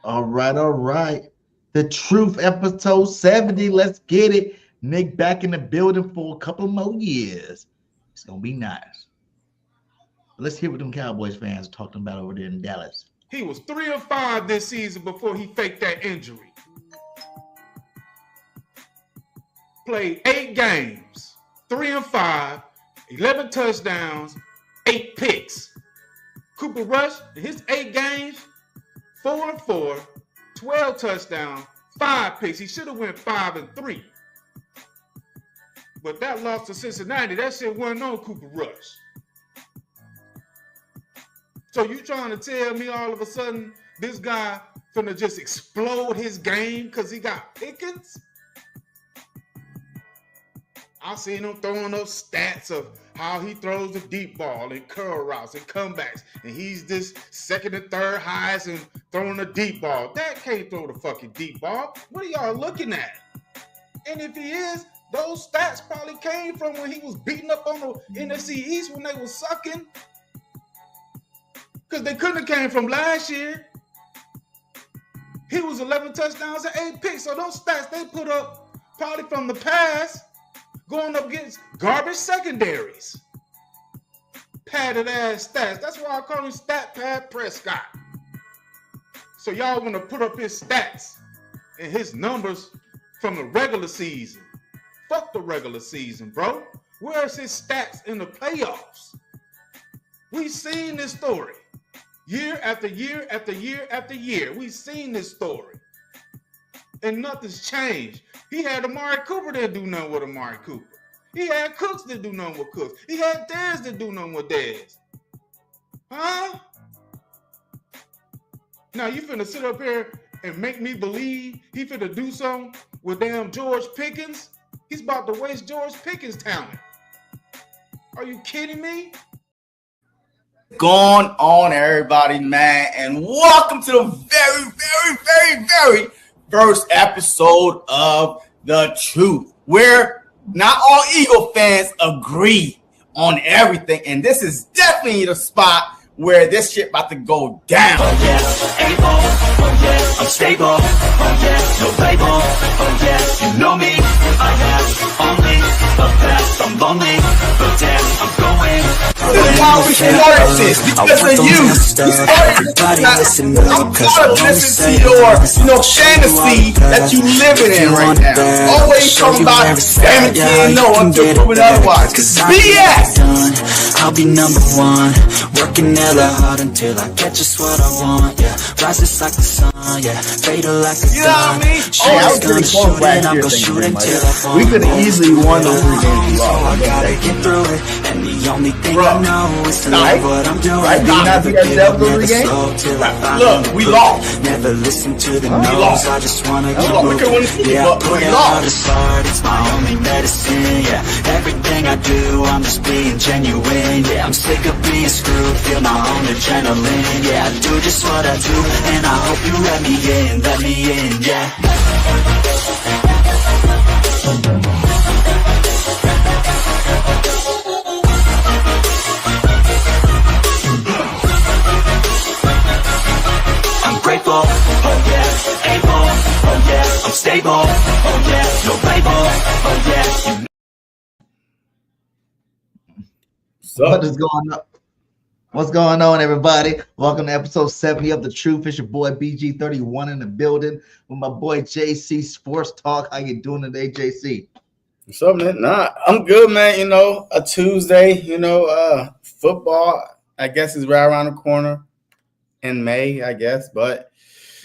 All right, all right. The Truth episode 70. Let's get it. Nick back in the building for a couple more years. It's gonna be nice. Let's hear what them Cowboys fans are talking about over there in Dallas. He was 3-5 this season before he faked that injury. Played 8 games, 3-5, 11 touchdowns, 8 picks. Cooper Rush, in his 8 games, 4-4, 12 touchdowns, 5 picks. He should have went 5-3. But that loss to Cincinnati, that shit wasn't on Cooper Rush. So you trying to tell me all of a sudden this guy finna just explode his game because he got Pickens? I seen him throwing up stats of how he throws the deep ball and curl routes and comebacks. And he's this second and third highest and throwing the deep ball. That can't throw the fucking deep ball. What are y'all looking at? And if he is, those stats probably came from when he was beating up on the NFC East when they was sucking. Because they couldn't have came from last year. He was 11 touchdowns and 8 picks. So those stats they put up probably from the past, going up against garbage secondaries. Padded ass stats. That's why I call him Stat Pad Prescott. So y'all want to put up his stats and his numbers from the regular season. Fuck the regular season, bro. Where's his stats in the playoffs? We've seen this story. Year after year after year after year. We've seen this story. And nothing's changed. He had Amari Cooper that do nothing with Amari Cooper. He had Cooks that do nothing with Cooks. He had Dez that do nothing with Dez. Huh? Now you finna sit up here and make me believe he finna do something with damn George Pickens? He's about to waste George Pickens' talent. Are you kidding me? Going on, everybody, man, and welcome to the very first episode of The Truth, where not all Eagle fans agree on everything, and this is definitely the spot where this shit about to go down. Oh yeah, able, oh yeah, I'm stable, oh yeah, no label, oh yeah, you know me, I have only the best, I'm lonely, but damn, I'm going. This is why we started this, because of you. We started this because I'm tired of listening to your, fantasy that you living in right now. Always talking about everything no until proven otherwise. BS! I'll be number one, working hella hard until I get just what I want, yeah. Rises like the sun, yeah. Fatal like a gun. Hey, I was pretty close last year thinking, man. We could have easily won those 3 games. I gotta get through it, and the only thing I know is to love what I'm doing. Right? Never give up, never slow till I find look, we lost. Never listen to the no's, I just wanna keep moving. Yeah, I put it lost. out as hard, it's my only medicine, yeah. Everything I do, I'm just being genuine, yeah. I'm sick of being screwed, feel my own adrenaline, yeah. I do just what I do, and I hope you let me in, yeah. I'm grateful, oh yeah, able, oh yeah, I'm stable, oh yeah, no label, oh yeah, you. What is going on? What's going on, everybody? Welcome to episode 70 of The Truth. It's your boy BG31 in the building with my boy JC Sportstalk. How you doing today, JC? What's up, man? Nah, I'm good, man. You know, a Tuesday, football, I guess, is right around the corner in May, I guess, but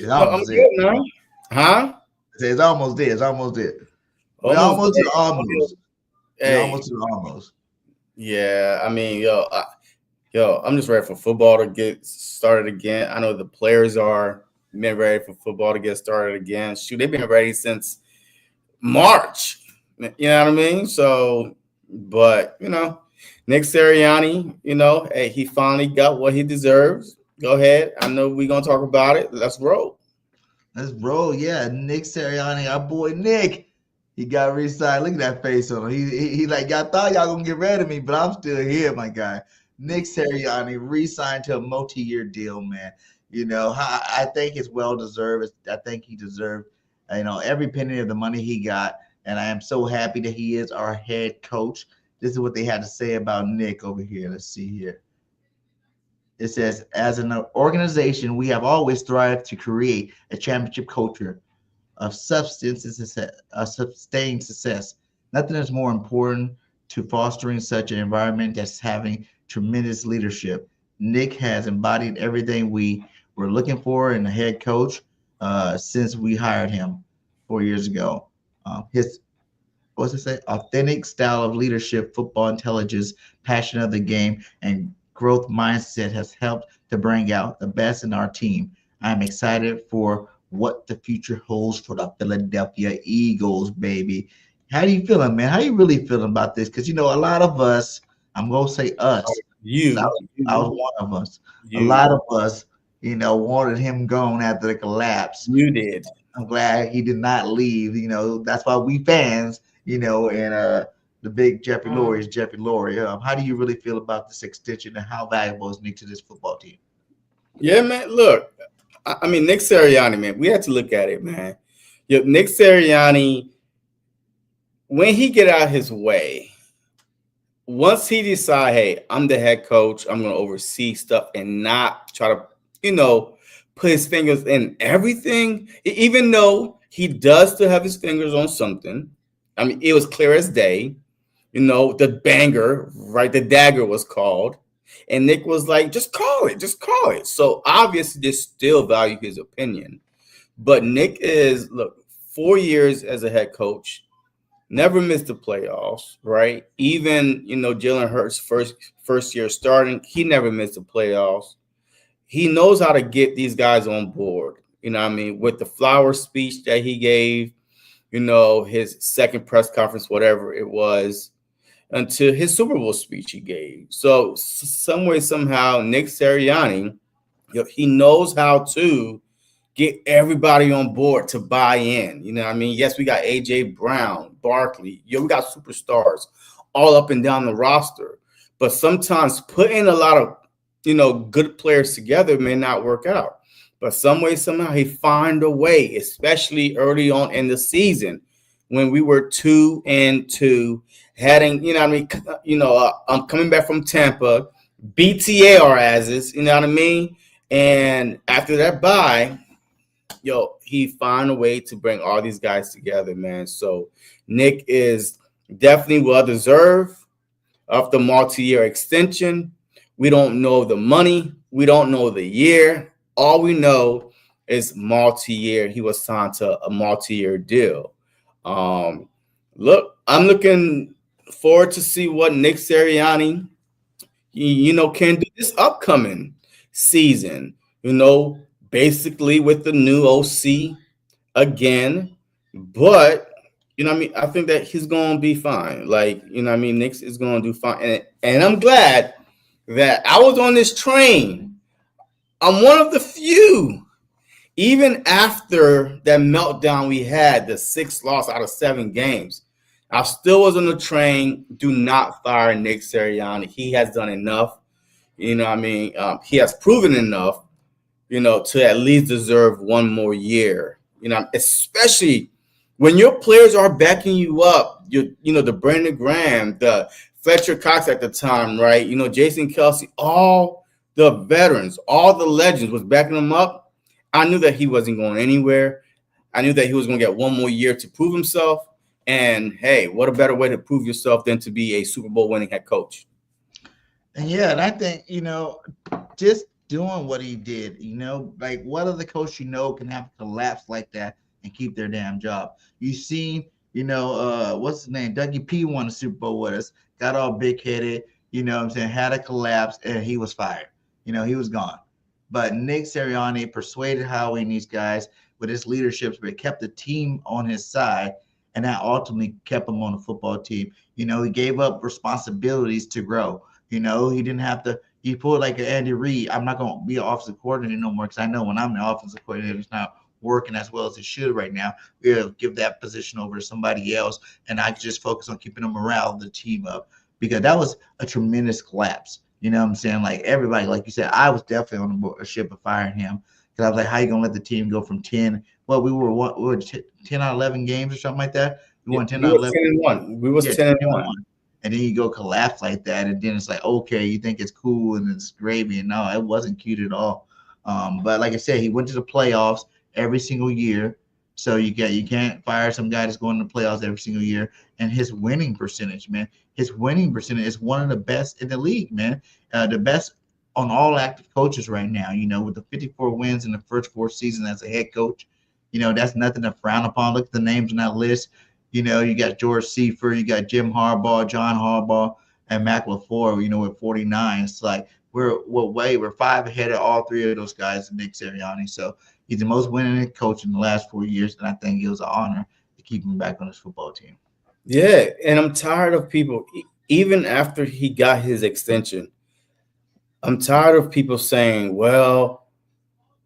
I'm good, man. Huh? It's almost there. It's almost there. We're almost to the almost. Hey. We're almost to the almost. Yeah, I mean, I'm just ready for football to get started again. I know the players are been ready for football to get started again. Shoot, they've been ready since March. You know what I mean? So, but, Nick Sirianni, hey, he finally got what he deserves. Go ahead. I know we're going to talk about it. Let's roll. Let's roll, yeah. Nick Sirianni, our boy Nick. He got re-signed. Look at that face on him. He like, y'all thought y'all gonna get rid of me, but I'm still here, my guy. Nick Sirianni re-signed to a multi-year deal, man. I think it's well deserved. I think he deserved, every penny of the money he got. And I am so happy that he is our head coach. This is what they had to say about Nick over here. Let's see here. It says, as an organization, we have always thrived to create a championship culture of substance and success, sustained success. Nothing is more important to fostering such an environment that's having tremendous leadership. Nick has embodied everything we were looking for in a head coach since we hired him 4 years ago. His what's it say? Authentic style of leadership, football intelligence, passion of the game, and growth mindset has helped to bring out the best in our team. I'm excited for what the future holds for the Philadelphia Eagles, baby. How do you feeling, man? How you really feeling about this? Because a lot of us, I'm gonna say us, I was one of us. A lot of us, wanted him gone after the collapse. You did. I'm glad he did not leave. That's why we fans, and the big Jeffrey Lurie is Jeffrey Lurie. How do you really feel about this extension and how valuable is Nick to this football team? Yeah, man. Look, I mean, Nick Sirianni, man, we had to look at it, man. Nick Sirianni, when he get out his way, once he decide, hey, I'm the head coach, I'm going to oversee stuff and not try to, put his fingers in everything, even though he does still have his fingers on something. I mean, it was clear as day, the banger, right? The dagger was called. And Nick was like, just call it. So obviously they still value his opinion. But Nick is, 4 years as a head coach, never missed the playoffs, right? Even, Jalen Hurts' first year starting, he never missed the playoffs. He knows how to get these guys on board, with the flower speech that he gave, his second press conference, whatever it was, until his Super Bowl speech he gave. So some way, somehow, Nick Sirianni, he knows how to get everybody on board to buy in. Yes, we got A.J. Brown, Barkley. We got superstars all up and down the roster. But sometimes putting a lot of, good players together may not work out. But some way, somehow, he find a way, especially early on in the season when we were 2-2, heading, I'm coming back from Tampa, BTA our asses, And after that bye, he found a way to bring all these guys together, man. So Nick is definitely well-deserved of the multi-year extension. We don't know the money. We don't know the year. All we know is multi-year. He was signed to a multi-year deal. Look, I'm looking forward to see what Nick Sirianni, can do this upcoming season, basically with the new OC again. But, I think that he's going to be fine. Nick is going to do fine. And I'm glad that I was on this train. I'm one of the few. Even after that meltdown we had, the 6th loss out of 7 games, I still was on the train. Do not fire Nick Sirianni. He has done enough. He has proven enough, to at least deserve one more year. Especially when your players are backing you up. The Brandon Graham, the Fletcher Cox at the time, right? Jason Kelsey, all the veterans, all the legends was backing him up. I knew that he wasn't going anywhere. I knew that he was going to get one more year to prove himself. And hey, what a better way to prove yourself than to be a Super Bowl winning head coach. And yeah, and I think, just doing what he did, like what other coach can have a collapse like that and keep their damn job? You seen, what's his name? Dougie P won the Super Bowl with us, got all big headed, had a collapse and he was fired. He was gone. But Nick Sirianni persuaded Howie and these guys with his leadership, but kept the team on his side, and that ultimately kept him on the football team. He gave up responsibilities to grow. He didn't have to. He pulled like an Andy Reid. I'm not going to be an offensive coordinator no more because I know when I'm the offensive coordinator, it's not working as well as it should right now. We'll give that position over to somebody else, and I just focus on keeping the morale of the team up because that was a tremendous collapse. You know what I'm saying? Like everybody, like you said, I was definitely on the ship of firing him because I was like, how you gonna let the team go from 10? Well, we were 10 out of 11 games or something like that. We won 10 We out of was 11. 10-1. We was Yeah, 10-1. and then you go collapse like that, and then it's like, okay, you think it's cool and it's gravy, and no, it wasn't cute at all. But like I said, he went to the playoffs every single year, so you can't fire some guy that's going to the playoffs every single year. And his winning percentage, man, his winning percentage is one of the best in the league, man. The best on all active coaches right now. You know, with the 54 wins in the first 4 seasons as a head coach, you know that's nothing to frown upon. Look at the names on that list. You know, you got George Seifert, you got Jim Harbaugh, John Harbaugh, and Mac LaFleur, you know, with 49. It's like we're 5 ahead of all 3 of those guys and Nick Sirianni. So he's the most winning coach in the last 4 years, and I think it was an honor to keep him back on his football team. Yeah, and I'm tired of people, even after he got his extension, I'm tired of people saying, well,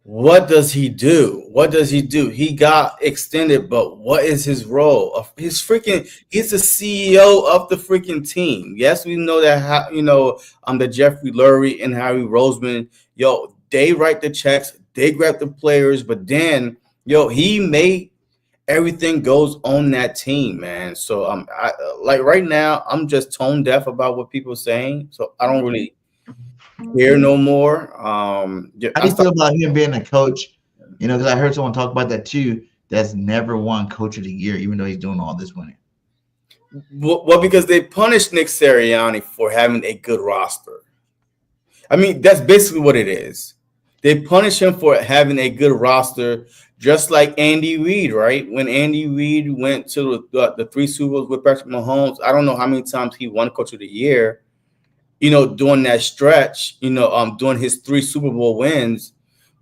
what does he do? What does he do? He got extended, but what is his role? He's the CEO of the freaking team. Yes, we know that, the Jeffrey Lurie and Harry Roseman, they write the checks, they grab the players, but then, he made everything goes on that team, man. So like right now, I'm just tone deaf about what people are saying. So I don't really care no more. How do you feel about him being a coach? You know, because I heard someone talk about that too. That's never won Coach of the Year, even though he's doing all this winning. Well, because they punished Nick Sirianni for having a good roster. I mean, that's basically what it is. They punish him for having a good roster, just like Andy Reid, right? When Andy Reid went to the 3 Super Bowls with Patrick Mahomes, I don't know how many times he won Coach of the Year, during that stretch, during his 3 Super Bowl wins.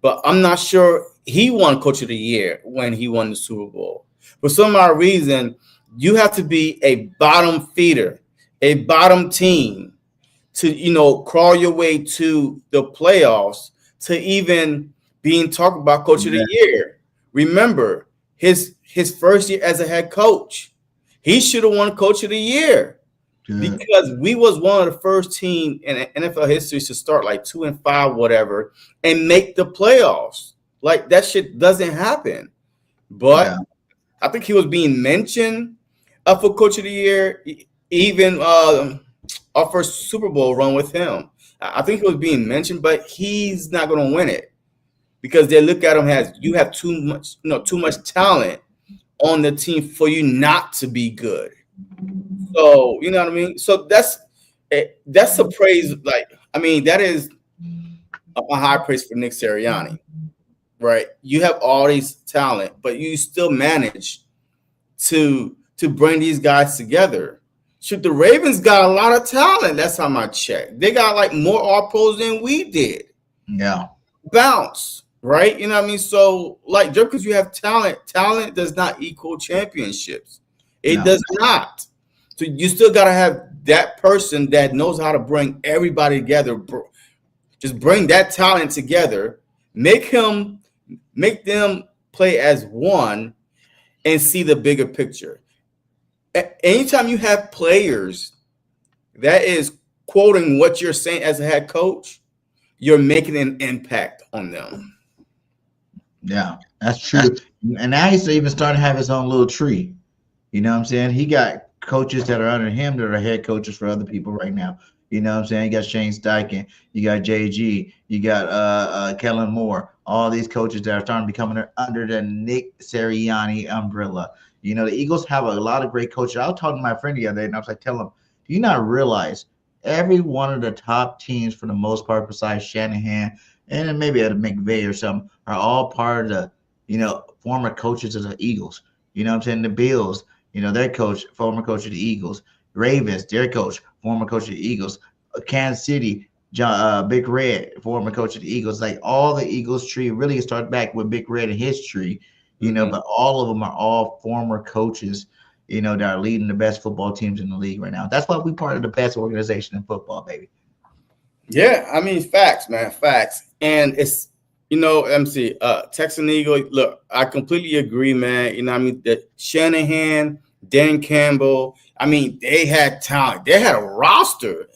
But I'm not sure he won Coach of the Year when he won the Super Bowl. For some odd reason, you have to be a bottom feeder, a bottom team to, crawl your way to the playoffs to even being talked about Coach of the Year. Remember, his first year as a head coach, he should have won Coach of the Year. Good. Because we was one of the first team in NFL history to start like 2-5, whatever, and make the playoffs. Like that shit doesn't happen. But I think he was being mentioned for Coach of the Year, even our first Super Bowl run with him. I think he was being mentioned, but he's not going to win it because they look at him as you have too much talent on the team for you not to be good. So, you know what I mean? So that's a praise. Like, I mean, that is a high praise for Nick Sirianni, right? You have all these talent, but you still manage to bring these guys together. Shoot, the Ravens got a lot of talent. That's how I check. They got like more All-Pros than we did. Yeah. Bounce, right? You know what I mean? So, like, just because you have talent does not equal championships. It does not. So you still got to have that person that knows how to bring everybody together. Just bring that talent together, make them play as one and see the bigger picture. Anytime you have players that is quoting what you're saying as a head coach, you're making an impact on them. Yeah, that's true. And now he's even starting to have his own little tree. You know what I'm saying? He got coaches that are under him that are head coaches for other people right now. You know what I'm saying? You got Shane Steichen, you got JG, you got Kellen Moore, all these coaches that are starting to become under the Nick Sirianni umbrella. You know, the Eagles have a lot of great coaches. I was talking to my friend the other day, and I was like, tell him, do you not realize every one of the top teams, for the most part, besides Shanahan and then maybe at a McVay or something, are all part of the, former coaches of the Eagles. You know what I'm saying? The Bills, their coach, former coach of the Eagles. Ravens, their coach, former coach of the Eagles. Kansas City, Big Red, former coach of the Eagles. Like all the Eagles tree really started back with Big Red and his tree, but all of them are all former coaches, that are leading the best football teams in the league right now. That's why we're part of the best organization in football, baby. Yeah, I mean, facts, man, facts. And it's, MC, Texan Eagle, look, I completely agree, man. I mean, the Shanahan, Dan Campbell, I mean, they had talent. They had a roster.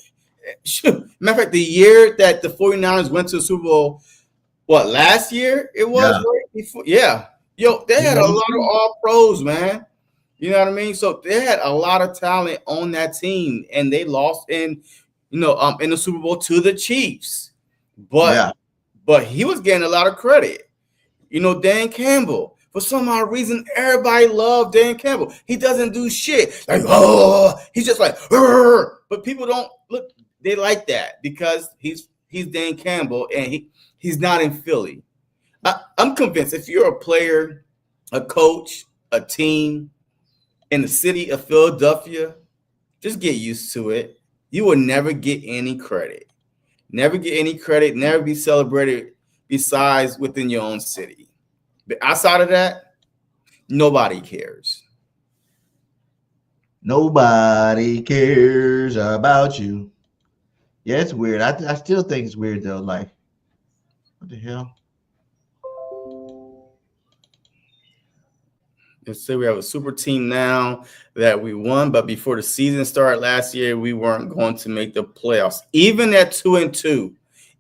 Matter of fact, the year that the 49ers went to the Super Bowl, what, last year it was, Yeah. right before? Yeah. Yo, they had a lot of all pros, man. You know what I mean? So they had a lot of talent on that team, and they lost in the Super Bowl to the Chiefs. Yeah. But he was getting a lot of credit. Dan Campbell. For some odd reason, everybody loved Dan Campbell. He doesn't do shit. Like, oh, he's just like, "Rrr." But people don't look, they like that because he's Dan Campbell and he's not in Philly. I'm convinced if you're a player, a coach, a team in the city of Philadelphia, just get used to it. You will never get any credit. Never get any credit, never be celebrated besides within your own city. But outside of that, nobody cares. Nobody cares about you. Yeah, it's weird. I still think it's weird though. Like, what the hell? Let's say we have a super team now that we won, but before the season started last year, we weren't going to make the playoffs, even at 2-2.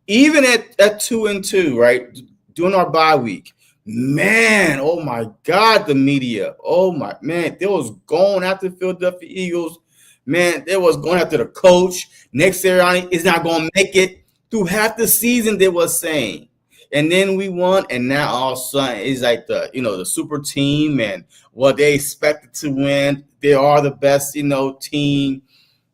Even at 2-2, right? During our bye week. Man, oh my God, the media. Oh my man, they was going after the Philadelphia Eagles. Man, they was going after the coach. Nick Sirianni is not going to make it through half the season, they was saying. And then we won, and now all of a sudden it's like the super team and what they expected to win. They are the best, team.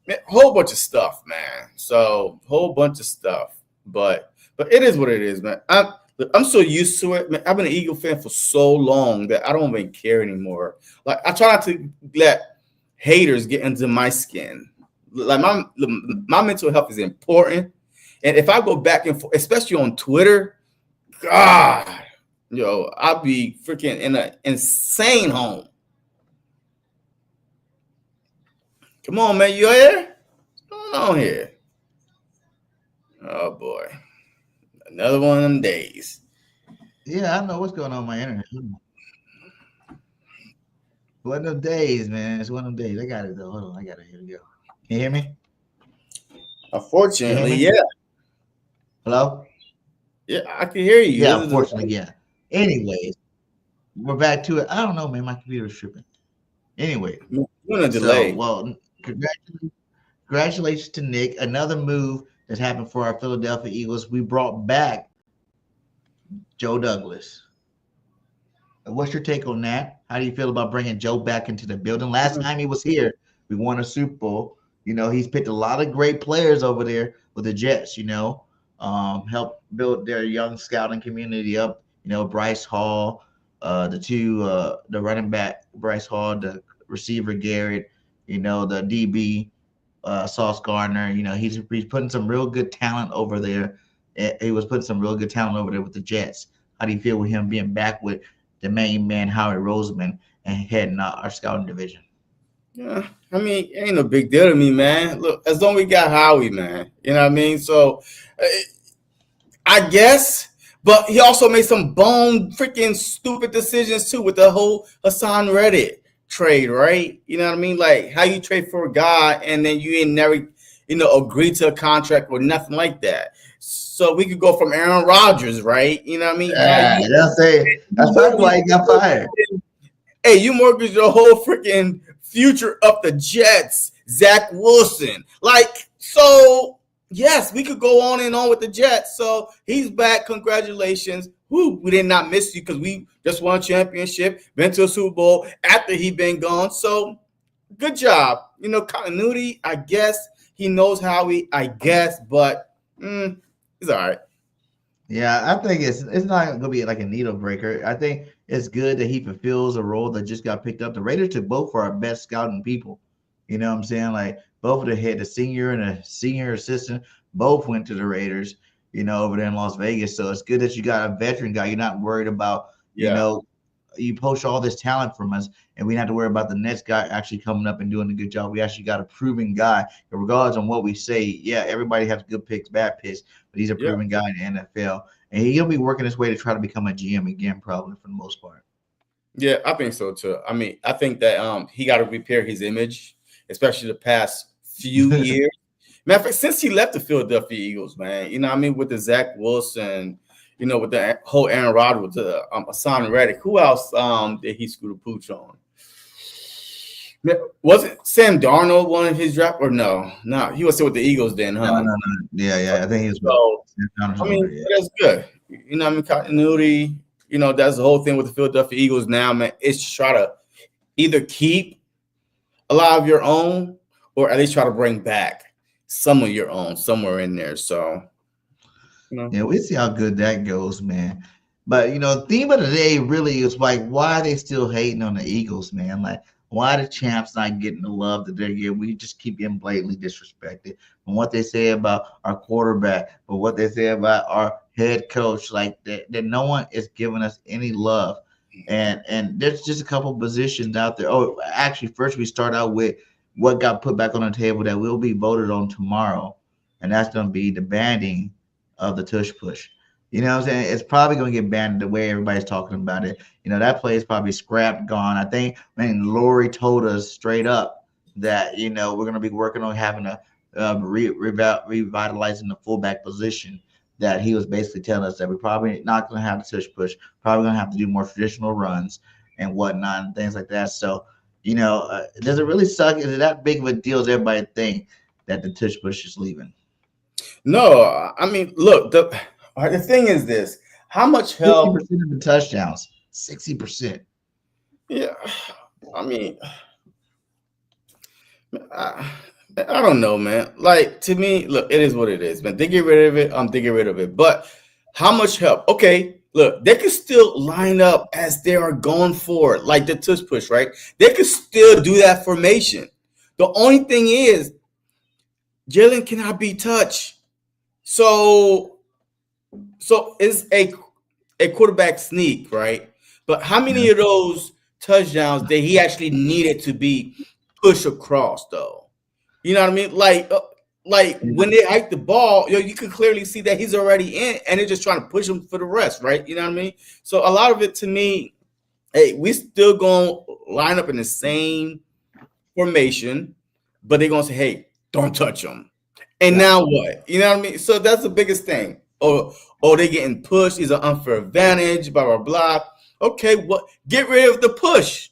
Man, whole bunch of stuff, man. So whole bunch of stuff. But it is what it is, man. I'm so used to it, man. I've been an Eagle fan for so long that I don't even care anymore. Like, I try not to let haters get into my skin. Like, my mental health is important. And if I go back and forth, especially on Twitter, God, I'll be freaking in an insane home. Come on, man. You here? What's going on here? Oh, boy. Another one of them days. Yeah, I know what's going on with my internet. One of them days, man. It's one of them days. I got it though. Hold on, I got it. Here we go. Can you hear me? Unfortunately, hear me? yeah. Hello? Yeah, I can hear you. Yeah, unfortunately, yeah. Anyways, we're back to it. I don't know, man. My computer's tripping. Anyway, a delay. So, well, congratulations to Nick. Another move that happened for our Philadelphia Eagles. We brought back Joe Douglas. What's your take on that? How do you feel about bringing Joe back into the building? Last time he was here, we won a Super Bowl. He's picked a lot of great players over there with the Jets, help build their young scouting community up. Bryce Hall, the running back, Bryce Hall, the receiver, Garrett, the DB, Sauce Gardner. He's putting some real good talent over there. He was putting some real good talent over there with the Jets. How do you feel with him being back with the main man, Howie Roseman, and heading our scouting division? Yeah, I mean, it ain't no big deal to me, man. Look, as long as we got Howie, man. You know what I mean? So, I guess, but he also made some bone freaking stupid decisions too with the whole Hassan Reddick trade, right? You know what I mean? Like, how you trade for a guy and then you ain't never, agree to a contract or nothing like that. So we could go from Aaron Rodgers, right? You know what I mean? Yeah, that's probably why he got fired. Hey, you mortgaged your whole freaking future of the Jets, Zach Wilson. Like, so yes, we could go on and on with the Jets. So he's back. Congratulations. Woo, we did not miss you because we just won a championship, been to a Super Bowl after he been gone. So good job. Continuity, I guess. He knows how I guess, but he's all right. Yeah, I think it's not going to be like a needle breaker. I think it's good that he fulfills a role that just got picked up. The Raiders took both for our best scouting people. You know what I'm saying? Like, both of the head, the senior and a senior assistant, both went to the Raiders, over there in Las Vegas. So it's good that you got a veteran guy. You're not worried about, you poach all this talent from us, and we didn't have to worry about the next guy actually coming up and doing a good job. We actually got a proven guy. And regardless on what we say, yeah, everybody has good picks, bad picks, but he's a proven guy in the NFL. And he'll be working his way to try to become a GM again, probably, for the most part. Yeah, I think so too. I mean, I think that he got to repair his image, especially the past few years, Matter of fact, since he left the Philadelphia Eagles, man, you know what I mean, with the Zach Wilson, you know, with the whole Aaron Rodgers, with the Hassan Reddick, who else did he screw the pooch on? Wasn't Sam Darnold one of his draft or no? No, he was still with the Eagles then, huh? No. Yeah. I think he was. So, I mean, that's good. You know, I mean, continuity. You know, that's the whole thing with the Philadelphia Eagles now, man. It's to try to either keep a lot of your own, or at least try to bring back some of your own somewhere in there. So, you know. Yeah, we see how good that goes, man. But you know, the theme of the day really is like, why are they still hating on the Eagles, man? Like, why the champs not getting the love that they're getting? We just keep getting blatantly disrespected. And what they say about our quarterback, but what they say about our head coach, like that no one is giving us any love. And there's just a couple positions out there. Oh, actually, first we start out with what got put back on the table that will be voted on tomorrow, and that's going to be the banning of the tush push. You know what I'm saying? It's probably going to get banned the way everybody's talking about it. You know, that play is probably scrapped, gone. I think, Lori told us straight up that, you know, we're going to be working on having a revitalizing the fullback position, that he was basically telling us that we're probably not going to have the tush push, probably going to have to do more traditional runs and whatnot and things like that. So, you know, does it really suck? Is it that big of a deal as everybody think that the tush push is leaving? No, I mean, look, the thing is this: how much help? 60% of the touchdowns, 60%. Yeah, I mean, I don't know, man. Like, to me, look, it is what it is, man. They get rid of it, they get rid of it. But how much help? Okay, look, they can still line up as they are going forward, like the tush push, right? They could still do that formation. The only thing is, Jalen cannot be touched. So it's a quarterback sneak, right? But how many of those touchdowns that he actually needed to be pushed across, though? You know what I mean? Like when they hike the ball, you can clearly see that he's already in, and they're just trying to push him for the rest, right? You know what I mean? So a lot of it, to me, hey, we still gonna line up in the same formation, but they're gonna say, hey, don't touch him. And now what? You know what I mean? So that's the biggest thing. Oh, they getting pushed. It's an unfair advantage, blah, blah, blah. Okay, what? Get rid of the push.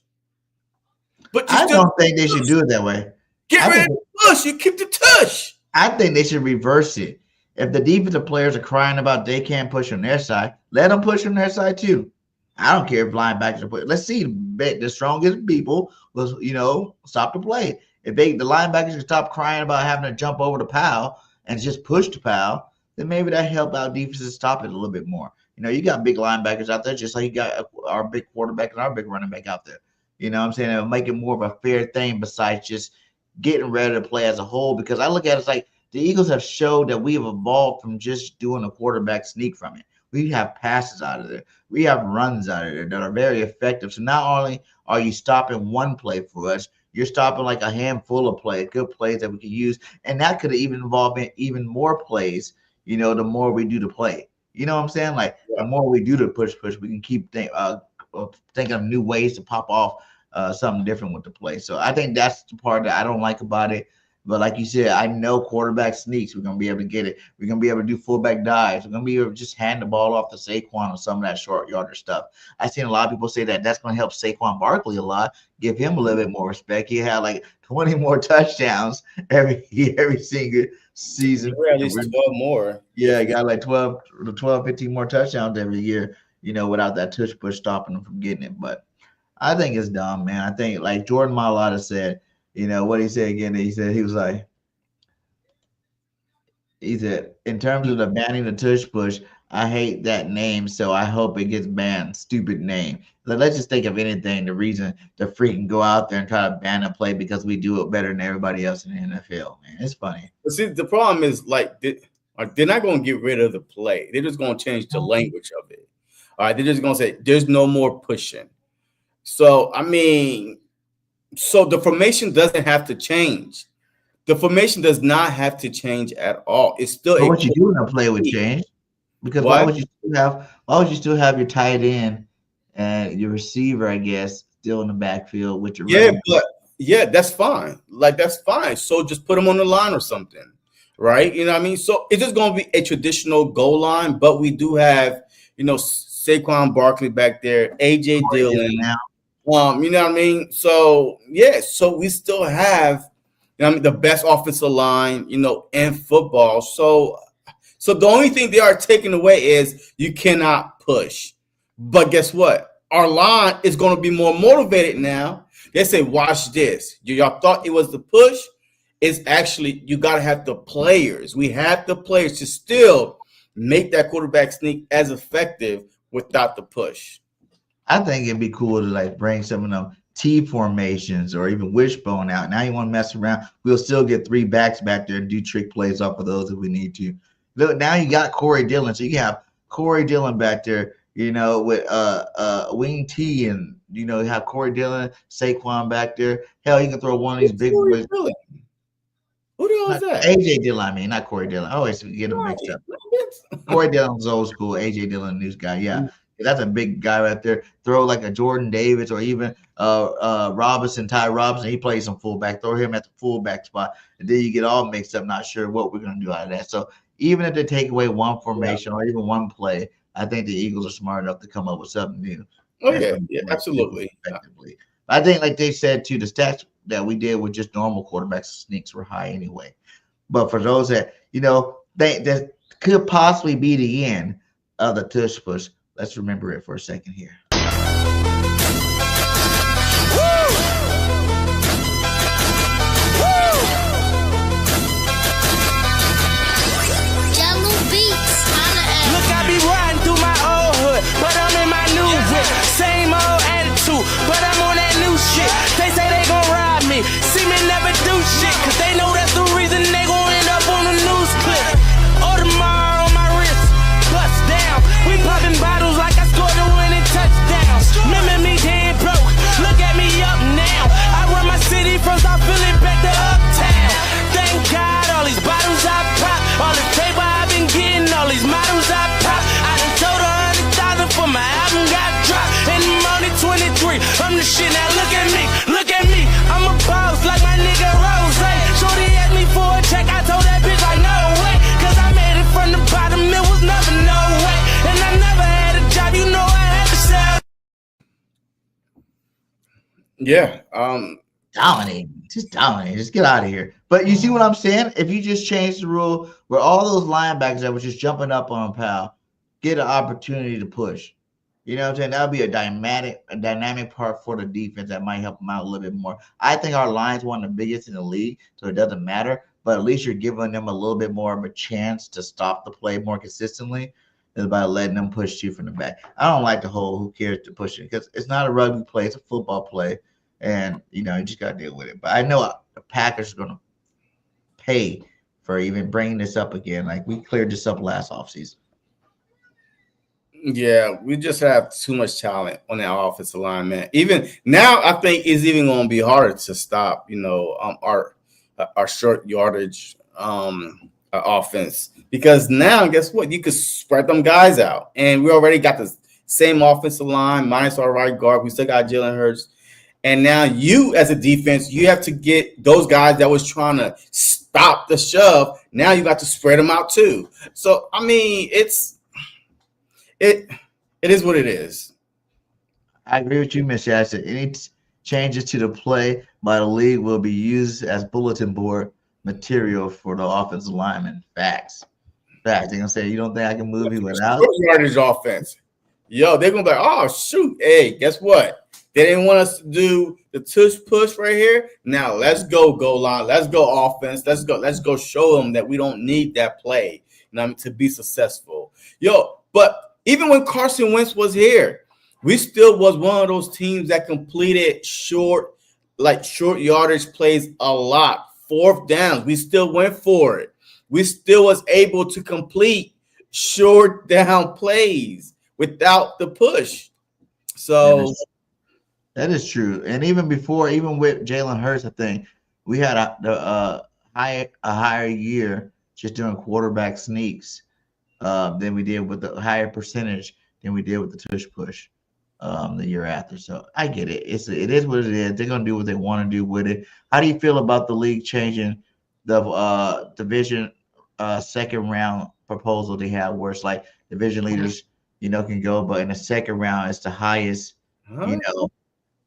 But I don't think they should do it that way. Get rid of the push. You keep the tush. I think they should reverse it. If the defensive players are crying about they can't push on their side, let them push on their side too. I don't care if linebackers are put. Let's see the strongest people will, you know, stop the play. If the linebackers can stop crying about having to jump over the pile and just push the pile, then maybe that help out defenses stop it a little bit more. You know, you got big linebackers out there, just like you got our big quarterback and our big running back out there. You know what I'm saying? It'll make it more of a fair thing besides just getting ready to play as a whole. Because I look at it, it's like the Eagles have showed that we have evolved from just doing a quarterback sneak from it. We have passes out of there. We have runs out of there that are very effective. So not only are you stopping one play for us, you're stopping like a handful of plays, good plays that we can use. And that could even involve even more plays, you know, the more we do the play. You know what I'm saying? Like, the more we do the push, we can keep thinking of new ways to pop off something different with the play. So I think that's the part that I don't like about it. But like you said, I know quarterback sneaks. We're going to be able to get it. We're going to be able to do fullback dives. We're going to be able to just hand the ball off to Saquon or some of that short yarder stuff. I've seen a lot of people say that that's going to help Saquon Barkley a lot, give him a little bit more respect. He had like 20 more touchdowns every single season. At least 12 more. Yeah, he got like 12, 15 more touchdowns every year, you know, without that tush push stopping him from getting it. But I think it's dumb, man. I think, like Jordan Mailata said, you know, what he said again, he said, in terms of the banning the tush push, I hate that name, so I hope it gets banned. Stupid name. Like, let's just think of anything, the reason to freaking go out there and try to ban a play because we do it better than everybody else in the NFL, man. It's funny. But see, the problem is, like, they're not going to get rid of the play. They're just going to change the language of it. All right, they're just going to say, there's no more pushing. So, I mean, so the formation doesn't have to change. The formation does not have to change at all. It's still. But what you do in a play would change, because why would you still have your tight end and your receiver, I guess, still in the backfield with your that's fine. Like, that's fine. So just put them on the line or something, right? You know what I mean? So it's just going to be a traditional goal line, but we do have, Saquon Barkley back there, AJ Dillon. Now, You know what I mean? So yeah, so we still have, the best offensive line, in football. So the only thing they are taking away is you cannot push. But guess what? Our line is going to be more motivated now. They say, watch this. Y'all thought it was the push. It's actually, you got to have the players. We have the players to still make that quarterback sneak as effective without the push. I think it'd be cool to like bring some of them T formations or even wishbone out. Now you want to mess around. We'll still get 3 backs back there and do trick plays off of those if we need to. Look, now you got Corey Dillon. So you have Corey Dillon back there, with Wing T, and you have Corey Dillon, Saquon back there. Hell, you can throw one of these big boys. Who the hell is that? AJ Dillon, I mean, not Corey Dillon. I always get them mixed up. Corey Dillon's old school. AJ Dillon, news guy. Yeah. That's a big guy right there. Throw like a Jordan Davis or even Robinson, Ty Robinson. He plays some fullback. Throw him at the fullback spot. And then you get all mixed up, not sure what we're going to do out of that. So even if they take away one formation or even one play, I think the Eagles are smart enough to come up with something new. Oh, yeah, absolutely. Effectively. I think, like they said, too, the stats that we did with just normal quarterback sneaks were high anyway. But for those that, that could possibly be the end of the tush push, let's remember it for a second here. Look, I be riding through my old hood, but I'm in my new whip. Same old attitude, but I'm on that new shit. They say they gon' rob me, see me never do shit, cause they know that's the reason they gon' end up on the news clip. Audemars on my wrist, bust down. We popping bottles like I scored a winning touchdown. Remember me dead broke, look at me up now. I run my city from South Philly back to Uptown. Thank God all these bottles I pop, all this paper I've been getting, all these models I pop. I done told 100,000 for my album got dropped, and I'm only 23. I'm the shit, now look at me, look at me. I'm a boss like my nigga Rose. Shorty asked me for a check, I told that bitch like no way, cause I made it from the bottom, it was never no way. And I never had a job, I had to sell. Yeah. Dominate. Just get out of here. But you see what I'm saying? If you just change the rule where all those linebackers that were just jumping up on Powell get an opportunity to push. You know what I'm saying? That would be a dynamic part for the defense that might help them out a little bit more. I think our line's one of the biggest in the league, so it doesn't matter. But at least you're giving them a little bit more of a chance to stop the play more consistently than by letting them push you from the back. I don't like the whole who cares to push it because it's not a rugby play, it's a football play. And, you just got to deal with it. But I know the Packers are going to pay for even bringing this up again. Like, we cleared this up last offseason. Yeah, we just have too much talent on that offensive line, man. Even now, I think it's even going to be harder to stop, our short yardage offense. Because now, guess what? You could spread them guys out. And we already got the same offensive line, minus our right guard. We still got Jalen Hurts. And now you, as a defense, you have to get those guys that was trying to stop the shove. Now you got to spread them out too. So, I mean, it is what it is. I agree with you, Miss Shasta. Any changes to the play by the league will be used as bulletin board material for the offensive lineman. Facts. They're going to say, you don't think I can move you without? Yardage offense. Yo, they're going to be like, oh, shoot. Hey, guess what? They didn't want us to do the tush push right here. Now let's go goal line. Let's go offense. Let's go show them that we don't need that play to be successful. Yo, but even when Carson Wentz was here, we still was one of those teams that completed short yardage plays a lot. Fourth downs, we still went for it. We still was able to complete short down plays without the push. So that is true. And even before, even with Jalen Hurts, I think we had a higher year just doing quarterback sneaks than we did with the higher percentage than we did with the tush push the year after. So I get it. It is what it is. They're gonna do what they want to do with it. How do you feel about the league changing the division second round proposal they have where it's like division leaders, can go, but in the second round, it's the highest, Huh?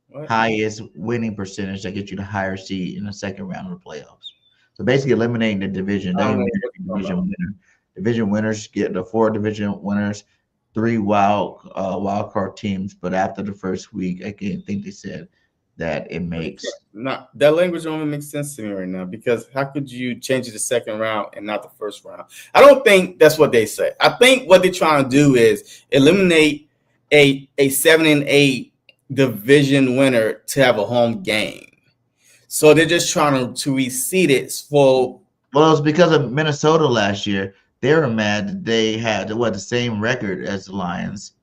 What? highest winning percentage that gets you the higher seed in the second round of the playoffs. So basically eliminating the division. I don't know what Division you're winner. Division winners get the 4 division winners, 3 wild card teams. But after the first week, I think they said that it makes that language don't even make sense to me right now, because how could you change it to second round and not the first round? I don't think that's what they say. I think what they're trying to do is eliminate a 7 and 8 division winner to have a home game. So they're just trying to reseed it for. Well, it's because of Minnesota last year. They were mad that they had the same record as the Lions.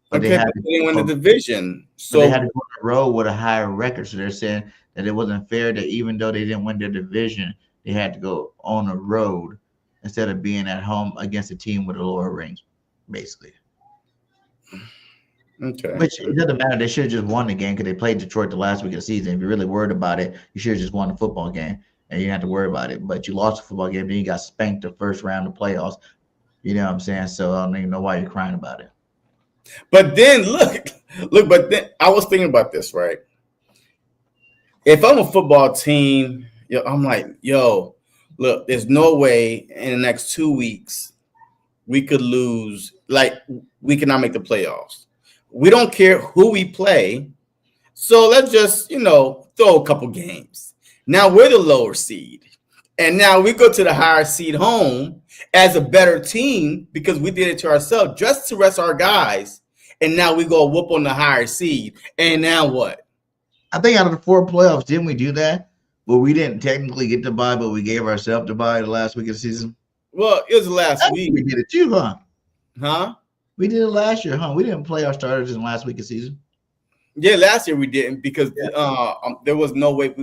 But Okay, but they didn't win the division. So they had to go on the road with a higher record. So they're saying that it wasn't fair that even though they didn't win their division, they had to go on the road instead of being at home against a team with a lower range, basically. okay. Which it doesn't matter. They should have just won the game because they played Detroit the last week of the season. If you're really worried about it, you should have just won the football game and you didn't have to worry about it. But you lost the football game, then you got spanked the first round of playoffs. You know what I'm saying? So I don't even know why you're crying about it. But then look, but then I was thinking about this, right? If I'm a football team, I'm like, look, there's no way in the next 2 weeks we could lose, like we cannot make the playoffs. We don't care who we play. So let's just, throw a couple games. Now we're the lower seed. And now we go to the higher seed home as a better team because we did it to ourselves just to rest our guys. And now we go whoop on the higher seed. And now what? I think out of the 4 playoffs, didn't we do that? Well, we didn't technically get the bye, but we gave ourselves the bye the last week of the season. Well, it was the last week. We did it too, huh? Huh? We did it last year, huh? We didn't play our starters in the last week of the season. Yeah, last year we didn't because there was no way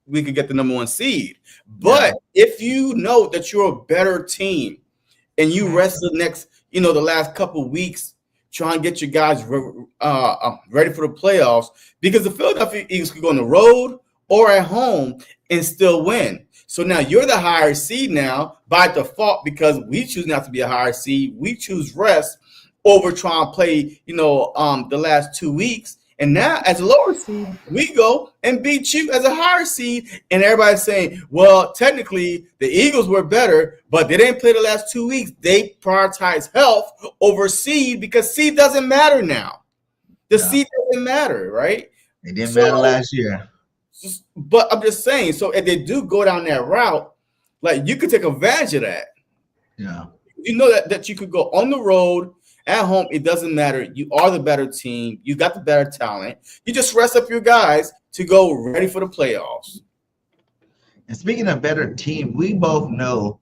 we could get the number 1 seed. But if you know that you're a better team and you rest the next, the last couple of weeks, try and get your guys ready for the playoffs, because the Philadelphia Eagles could go on the road or at home and still win. So now you're the higher seed now by default because we choose not to be a higher seed. We choose rest over trying to play, the last 2 weeks. And now as a lower seed, we go and beat you as a higher seed. And everybody's saying, well, technically the Eagles were better, but they didn't play the last 2 weeks. They prioritize health over seed because seed doesn't matter now. The seed doesn't matter, right? It didn't matter last year. But I'm just saying, so if they do go down that route, like you could take advantage of that. Yeah. You know that you could go on the road. At home, it doesn't matter. You are the better team. You got the better talent. You just rest up your guys to go ready for the playoffs. And speaking of better team, we both know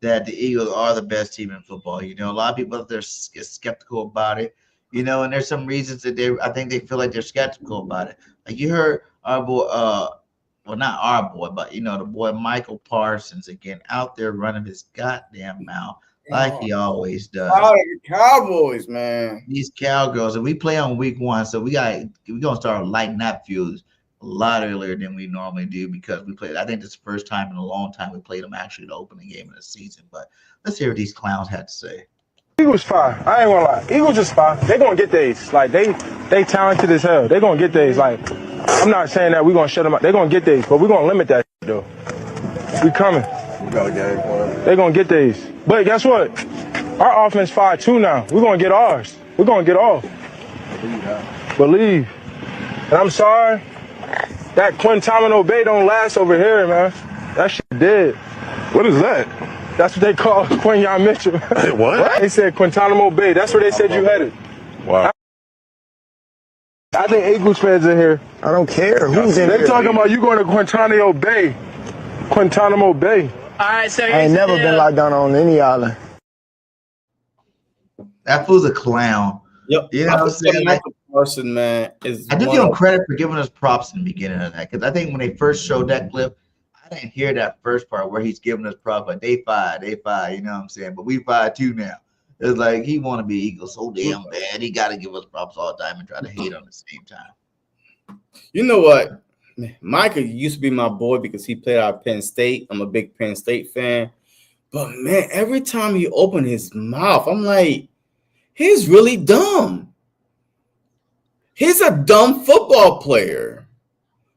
that the Eagles are the best team in football. A lot of people they're skeptical about it. And there's some reasons that I think they feel like they're skeptical about it. Like you heard our boy, well, not our boy, but the boy Michael Parsons again out there running his goddamn mouth. Like he always does. Oh, the Cowboys, man. These Cowgirls, and we play on week 1, so we're gonna start lighting up fuse a lot earlier than we normally do because we played. I think this is the first time in a long time we played them actually the opening game of the season. But let's hear what these clowns had to say. Eagles fire. I ain't gonna lie. Eagles just fire. They gonna get theirs. Like they talented as hell. They gonna get theirs. Like I'm not saying that we gonna shut them out. They gonna get theirs, but we gonna limit that though. We coming. They gonna get theirs. But guess what? Our offense fire too now. We're gonna get ours. We're gonna get off. Believe. And I'm sorry. That Quintamino Bay don't last over here, man. That shit dead. What is that? That's what they call Quinyon Mitchell. What? They said Guantanamo Bay. That's where they said you headed. Wow. I think Eagles fans are here. I don't care who's in They're here. talking about you going to Guantanamo Bay. Guantanamo Bay. All right, so I ain't never been locked down on any island. That fool's a clown. Yep. You know what I'm saying? Michael Parsons, man, is I do give him credit for giving us props in the beginning of that because I think when they first showed that clip, I didn't hear that first part where he's giving us props like they fired, you know what I'm saying? But we fired too now. It's like he want to be Eagles so damn bad. He got to give us props all the time and try to hate on the same time. You know what? Michael used to be my boy because he played out of Penn State. I'm a big Penn State fan. But man, every time he opened his mouth, I'm like, he's really dumb. He's a dumb football player.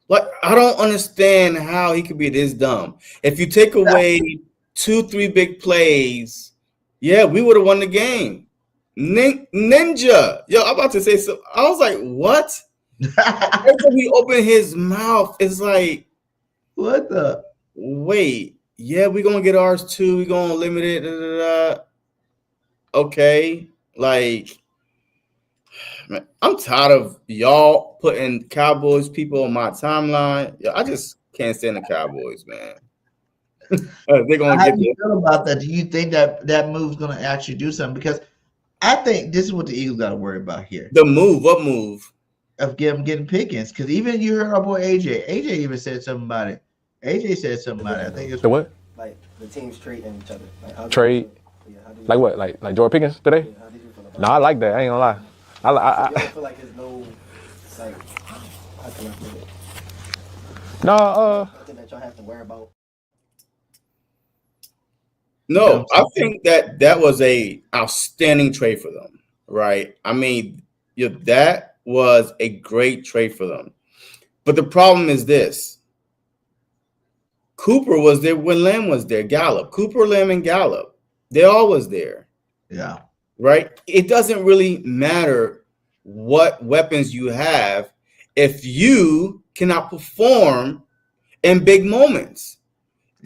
Like, I don't understand how he could be this dumb. If you take away 2-3 big plays, yeah, we would have won the game. Ninja. Yo, I'm about to say so. I was like, what? Every time he opened his mouth, it's like, what the? Wait, yeah, we're going to get ours too. We're going to limit it. Da, da, da. Okay. Like, man, I'm tired of y'all putting Cowboys people on my timeline. Yeah, I just can't stand the Cowboys, man. They're gonna How get do you feel about that? Do you think that move's going to actually do something? Because I think this is what the Eagles got to worry about here. The move. What move? Of getting Pickens. Because even you heard our boy AJ. AJ even said something about it. AJ said something about it. I think it's the what? Like the teams trading each other. Like, Trade. Like what? Like Jordan Pickens today? How did you feel about No, I like that. I ain't gonna lie. You don't feel like there's no, like, how can I put it? No, Nothing that y'all have to worry about. No, I think that was a outstanding trade for them, right? I mean, that was a great trade for them. But the problem is this. Cooper was there when Lamb was there. Gallup. Cooper, Lamb, and Gallup. They all was there. Yeah. Right? It doesn't really matter what weapons you have if you cannot perform in big moments.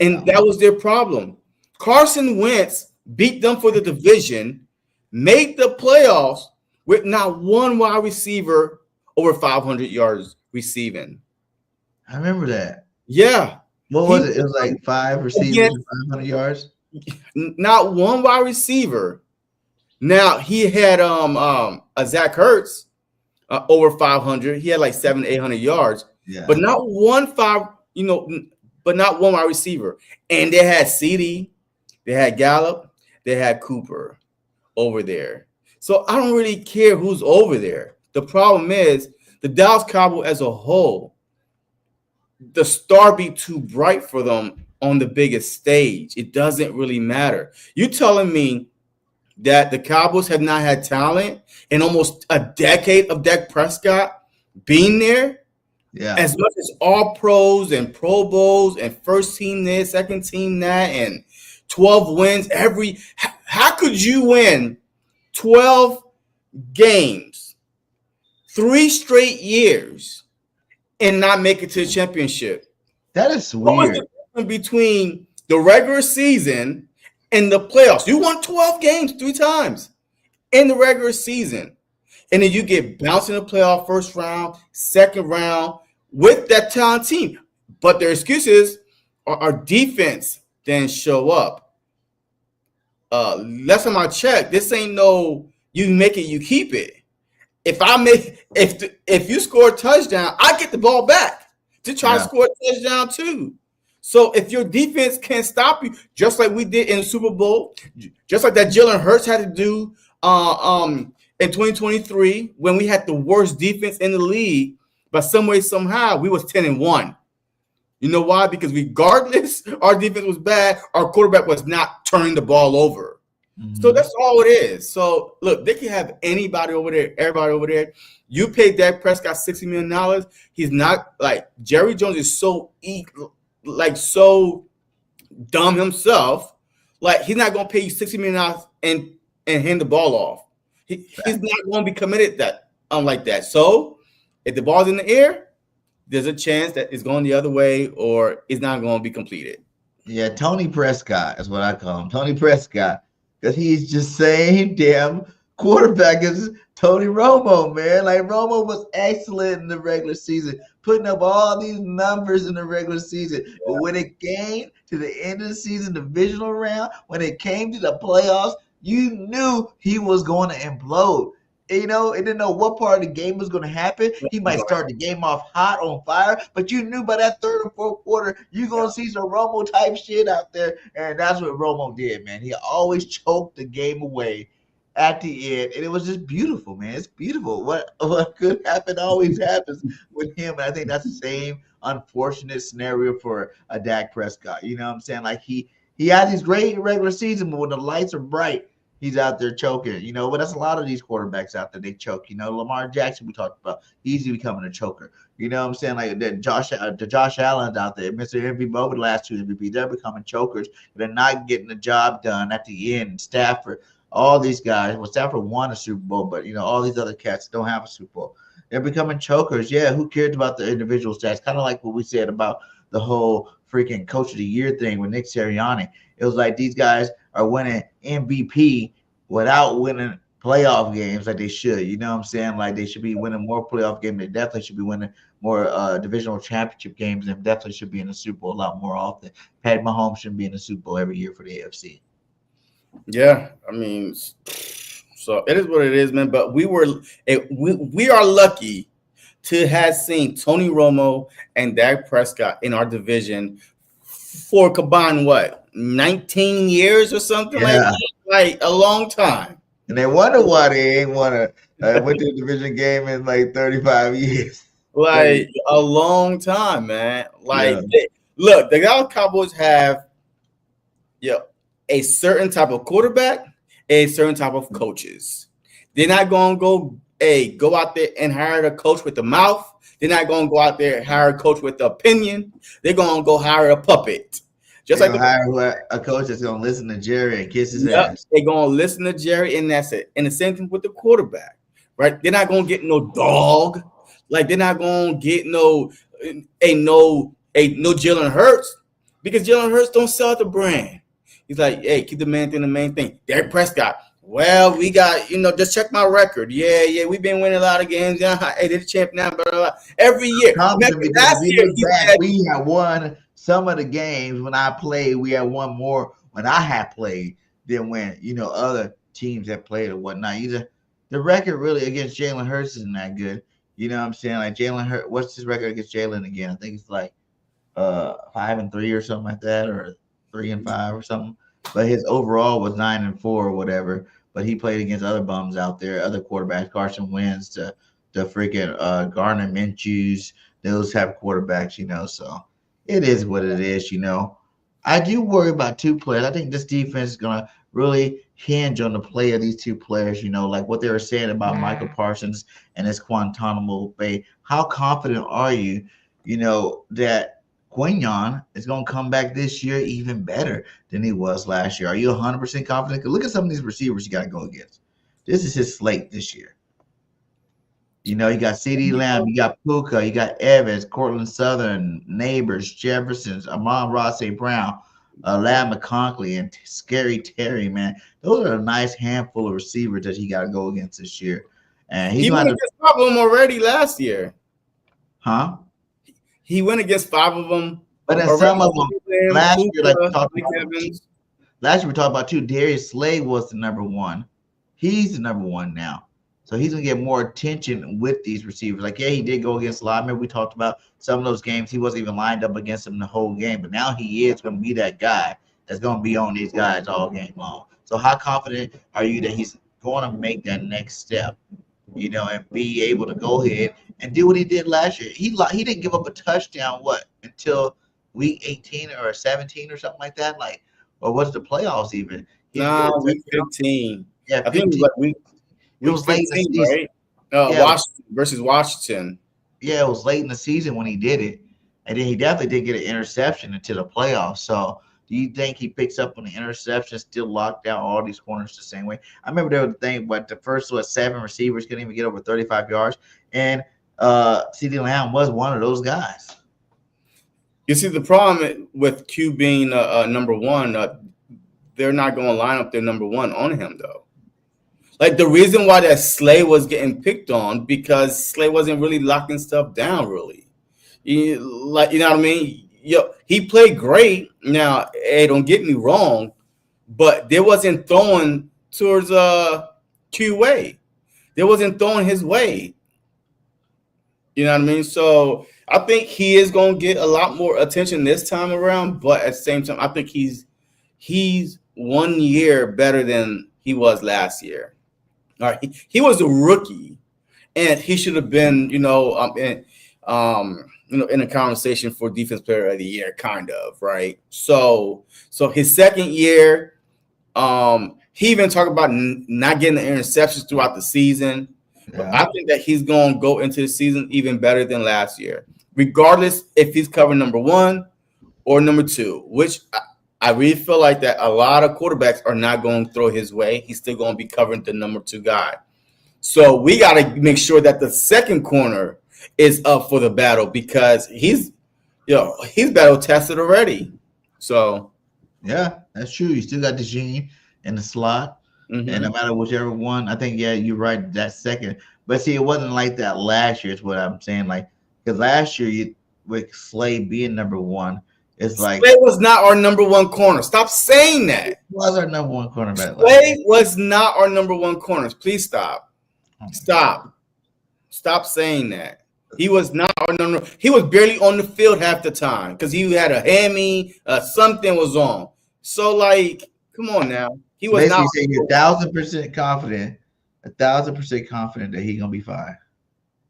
And that was their problem. Carson Wentz beat them for the division, made the playoffs with not one wide receiver over 500 yards receiving. I remember that. Yeah. What was it? It was like 5 receivers, 500 yards. Not one wide receiver. Now he had a Zach Ertz over 500. He had like 700-800 yards. Yeah. But not one wide receiver. And they had CD, they had Gallup, they had Cooper over there. So I don't really care who's over there. The problem is the Dallas Cowboys as a whole, the star be too bright for them on the biggest stage. It doesn't really matter. You telling me that the Cowboys have not had talent in almost a decade of Dak Prescott being there? Yeah. As much as all pros and Pro Bowls and first team this, second team that, and 12 wins every. How could you win 12 games, 3 straight years, and not make it to the championship? That is weird. What was the difference between the regular season and the playoffs? You won 12 games 3 times in the regular season, and then you get bounced in the playoff first round, second round with that talent team. But their excuses are our defense didn't show up. Last time I checked, this ain't no you make it, you keep it. If you score a touchdown, I get the ball back to try to score a touchdown too. So if your defense can't stop you, just like we did in the Super Bowl, just like that Jalen Hurts had to do in 2023 when we had the worst defense in the league, but some way, somehow, we was 10-1. You know why? Because regardless, our defense was bad. Our quarterback was not turning the ball over. Mm-hmm. So that's all it is. So, look, they can have anybody over there, everybody over there. You paid Dak Prescott $60 million. He's not like Jerry Jones is so dumb himself. Like, he's not going to pay you $60 million and hand the ball off. He's not going to be committed like that. So, if the ball's in the air, there's a chance that it's going the other way or it's not going to be completed. Yeah, Tony Prescott is what I call him. Tony Prescott. Because he's just same damn quarterback as Tony Romo, man. Like, Romo was excellent in the regular season, putting up all these numbers in the regular season. Yeah. But when it came to the end of the season, divisional round, when it came to the playoffs, you knew he was going to implode. You know, it didn't know what part of the game was going to happen. He might start the game off hot, on fire, but you knew by that third or fourth quarter, you're going to see some Romo type shit out there. And that's what Romo did, man. He always choked the game away at the end. And it was just beautiful, man. It's beautiful. What could happen always happens with him. And I think that's the same unfortunate scenario for a Dak Prescott. You know what I'm saying? Like, he He had these great regular season, but when the lights are bright, he's out there choking. But that's a lot of these quarterbacks out there. They choke. Lamar Jackson we talked about. He's becoming a choker. You know what I'm saying? Like the Josh Allen's out there, Mr. MVP, over the last 2 MVP, they're becoming chokers. They're not getting the job done at the end. Stafford, all these guys. Well, Stafford won a Super Bowl, but all these other cats don't have a Super Bowl. They're becoming chokers. Yeah, who cares about the individual stats? Kind of like what we said about the whole freaking Coach of the Year thing with Nick Sirianni. It was like these guys are winning MVP without winning playoff games like they should. You know what I'm saying? Like they should be winning more playoff games. They definitely should be winning more divisional championship games, and definitely should be in the Super Bowl a lot more often. Pat Mahomes shouldn't be in the Super Bowl every year for the AFC. Yeah, I mean, so it is what it is, man. But we are lucky to have seen Tony Romo and Dak Prescott in our division for combined 19 years or something like that, like a long time. And they wonder why they ain't won went to a division game in like 35 years. Like a long time, man. Like, look, the Dallas Cowboys have a certain type of quarterback, a certain type of coaches. They're not going to go out there and hire a coach with the mouth. They're not going to go out there and hire a coach with the opinion. They're going to go hire a puppet. Just like hire a coach that's going to listen to Jerry and kiss his ass. They're going to listen to Jerry, and that's it. And the same thing with the quarterback, right? They're not going to get no dog. Like they're not going to get no Jalen Hurts, because Jalen Hurts don't sell the brand. He's like, hey, keep the main thing the main thing. Dak Prescott. Well, we got, just check my record. Yeah, we've been winning a lot of games. Hey, they're the champ now, blah, blah, blah. Every year. We have won some of the games when I played. We had won more when I had played than when, other teams have played or whatnot. The record really against Jalen Hurts isn't that good. You know what I'm saying? Like Jalen Hurts, what's his record against Jalen again? I think it's like 5-3 or something like that, or 3-5 or something. But his overall was 9-4 or whatever. But he played against other bums out there, other quarterbacks, Carson Wentz, the freaking Gardner Minshew's, those type of quarterbacks, So it is what it is, I do worry about 2 players. I think this defense is gonna really hinge on the play of these 2 players, like what they were saying about Michael Parsons and his Guantanamo Bay. How confident are you, that Quinyon is going to come back this year even better than he was last year? Are you 100% confident? Look at some of these receivers you got to go against. This is his slate this year. You got CeeDee Lamb, you got Puka, you got Evans, Cortland Southern, Neighbors, Jeffersons, Amon-Ra St. Brown, Lad McConkey, and Scary Terry, man. Those are a nice handful of receivers that he got to go against this year. And he went against 5 of them already last year. Huh? He went against 5 of them. But then some of them last year, like we talked about too, Darius Slay was the number 1. He's the number 1 now. So he's going to get more attention with these receivers. Like, yeah, he did go against a lot. Remember we talked about some of those games. He wasn't even lined up against them the whole game. But now he is going to be that guy that's going to be on these guys all game long. So how confident are you that he's going to make that next step, and be able to go ahead and do what he did last year? He didn't give up a touchdown, until week 18 or 17 or something like that? Or was the playoffs even? Week 15. Yeah, 15. I think it was like week it was late in the season, right? Washington versus Washington. Yeah, it was late in the season when he did it. And then he definitely did get an interception into the playoffs. So do you think he picks up on the interception, still locked down all these corners the same way? I remember there was a thing, but the first 7 receivers couldn't even get over 35 yards. And CeeDee Lamb was one of those guys. You see, the problem with Q being number 1, they're not going to line up their number 1 on him, though. Like, the reason why that Slay was getting picked on, because Slay wasn't really locking stuff down, really. You know what I mean? He played great. Now, hey, don't get me wrong, but they wasn't throwing towards Q way. They wasn't throwing his way. You know what I mean? So I think he is going to get a lot more attention this time around, but at the same time, I think he's 1 year better than he was last year. All right, he was a rookie, and he should have been, in a conversation for defense player of the year, kind of, right? So his second year, he even talked about not getting the interceptions throughout the season. But I think that he's going to go into the season even better than last year, regardless if he's covering number 1 or number 2, which I really feel like that a lot of quarterbacks are not going to throw his way. He's still going to be covering the number 2 guy. So we got to make sure that the second corner is up for the battle because he's battle tested already. So yeah, that's true. You still got the gene in the slot. Mm-hmm. And no matter whichever one, I think, you're right, that second. But see, it wasn't like that last year is what I'm saying. Like, because last year, with Slay being number 1, it's like Slay was not our number 1 corner. Stop saying that. It was our number 1 cornerback. Slay was not our number 1 corner. Please stop. Stop saying that. He was not our number. He was barely on the field half the time because he had a hammy. Something was on. So, like, come on now. He was basically not saying you're 1,000% confident, 1,000% confident that he's gonna be fine.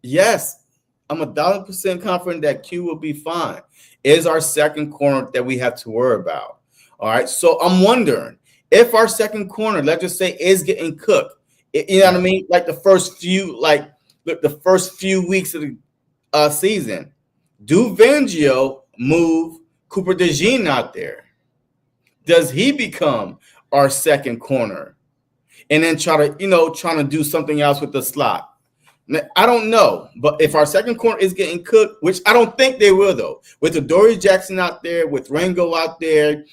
Yes, I'm 1,000% confident that Q will be fine. Is our second corner that we have to worry about. All right. So I'm wondering if our second corner, let's just say, is getting cooked. You know what I mean? Like the first few weeks of the season, do Vangio move Cooper DeJean out there? Does he become our second corner and then trying to do something else with the slot? I don't know, but if our second corner is getting cooked, which I don't think they will, though, with the Dory Jackson out there, with Rango out there,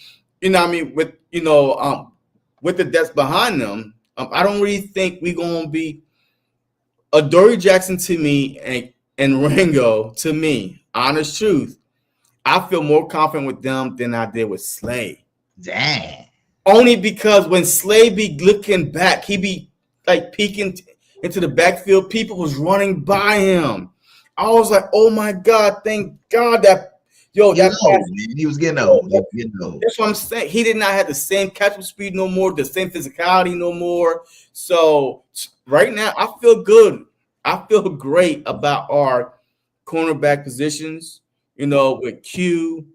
with the depths behind them, I don't really think we're gonna be a Dory Jackson to me and Rango to me. Honest truth, I feel more confident with them than I did with Slay. Dang. Only because when Slay be looking back, he be like peeking into the backfield. People was running by him. I was like, oh my God, thank God that he was getting old. That's what I'm saying. He did not have the same catch-up speed no more, the same physicality no more. So right now, I feel good. I feel great about our cornerback positions, with Q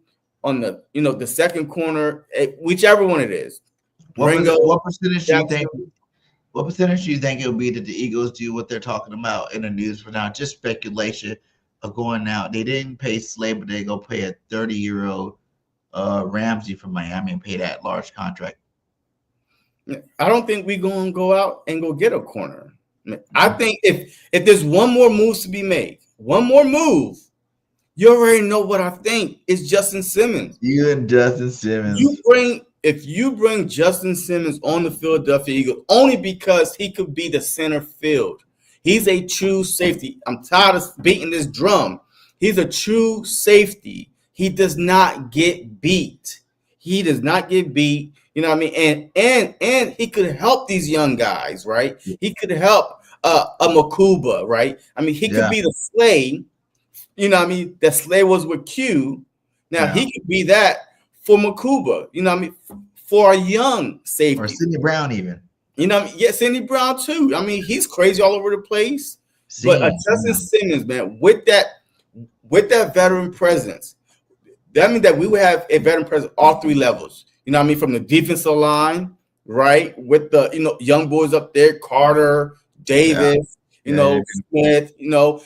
on the, the second corner, whichever one it is. What percentage do you think? What percentage do you think it will be that the Eagles do what they're talking about in the news for now? Just speculation of going out. They didn't pay Slay, but they go pay a 30-year-old Ramsey from Miami and pay that large contract. I don't think we're going to go out and go get a corner. I think if there's one more move to be made, one more move, you already know what I think. It's Justin Simmons. You and Justin Simmons. If you bring Justin Simmons on the Philadelphia Eagles, only because he could be the center field. He's a true safety. I'm tired of beating this drum. He's a true safety. He does not get beat. He does not get beat. You know what I mean? And he could help these young guys, right? He could help a Makuba, right? I mean, he could be the Slay. You know what I mean? That Slay was with Q. Now he could be that for Makuba. You know what I mean? For a young safety. Or Sidney Brown even. You know what I mean? Yeah, Sidney Brown too. I mean, he's crazy all over the place. But Justin Simmons, man, with that veteran presence, that means that we would have a veteran presence all three levels. You know what I mean? From the defensive line, right? With the, young boys up there, Carter, Davis, Smith, boom,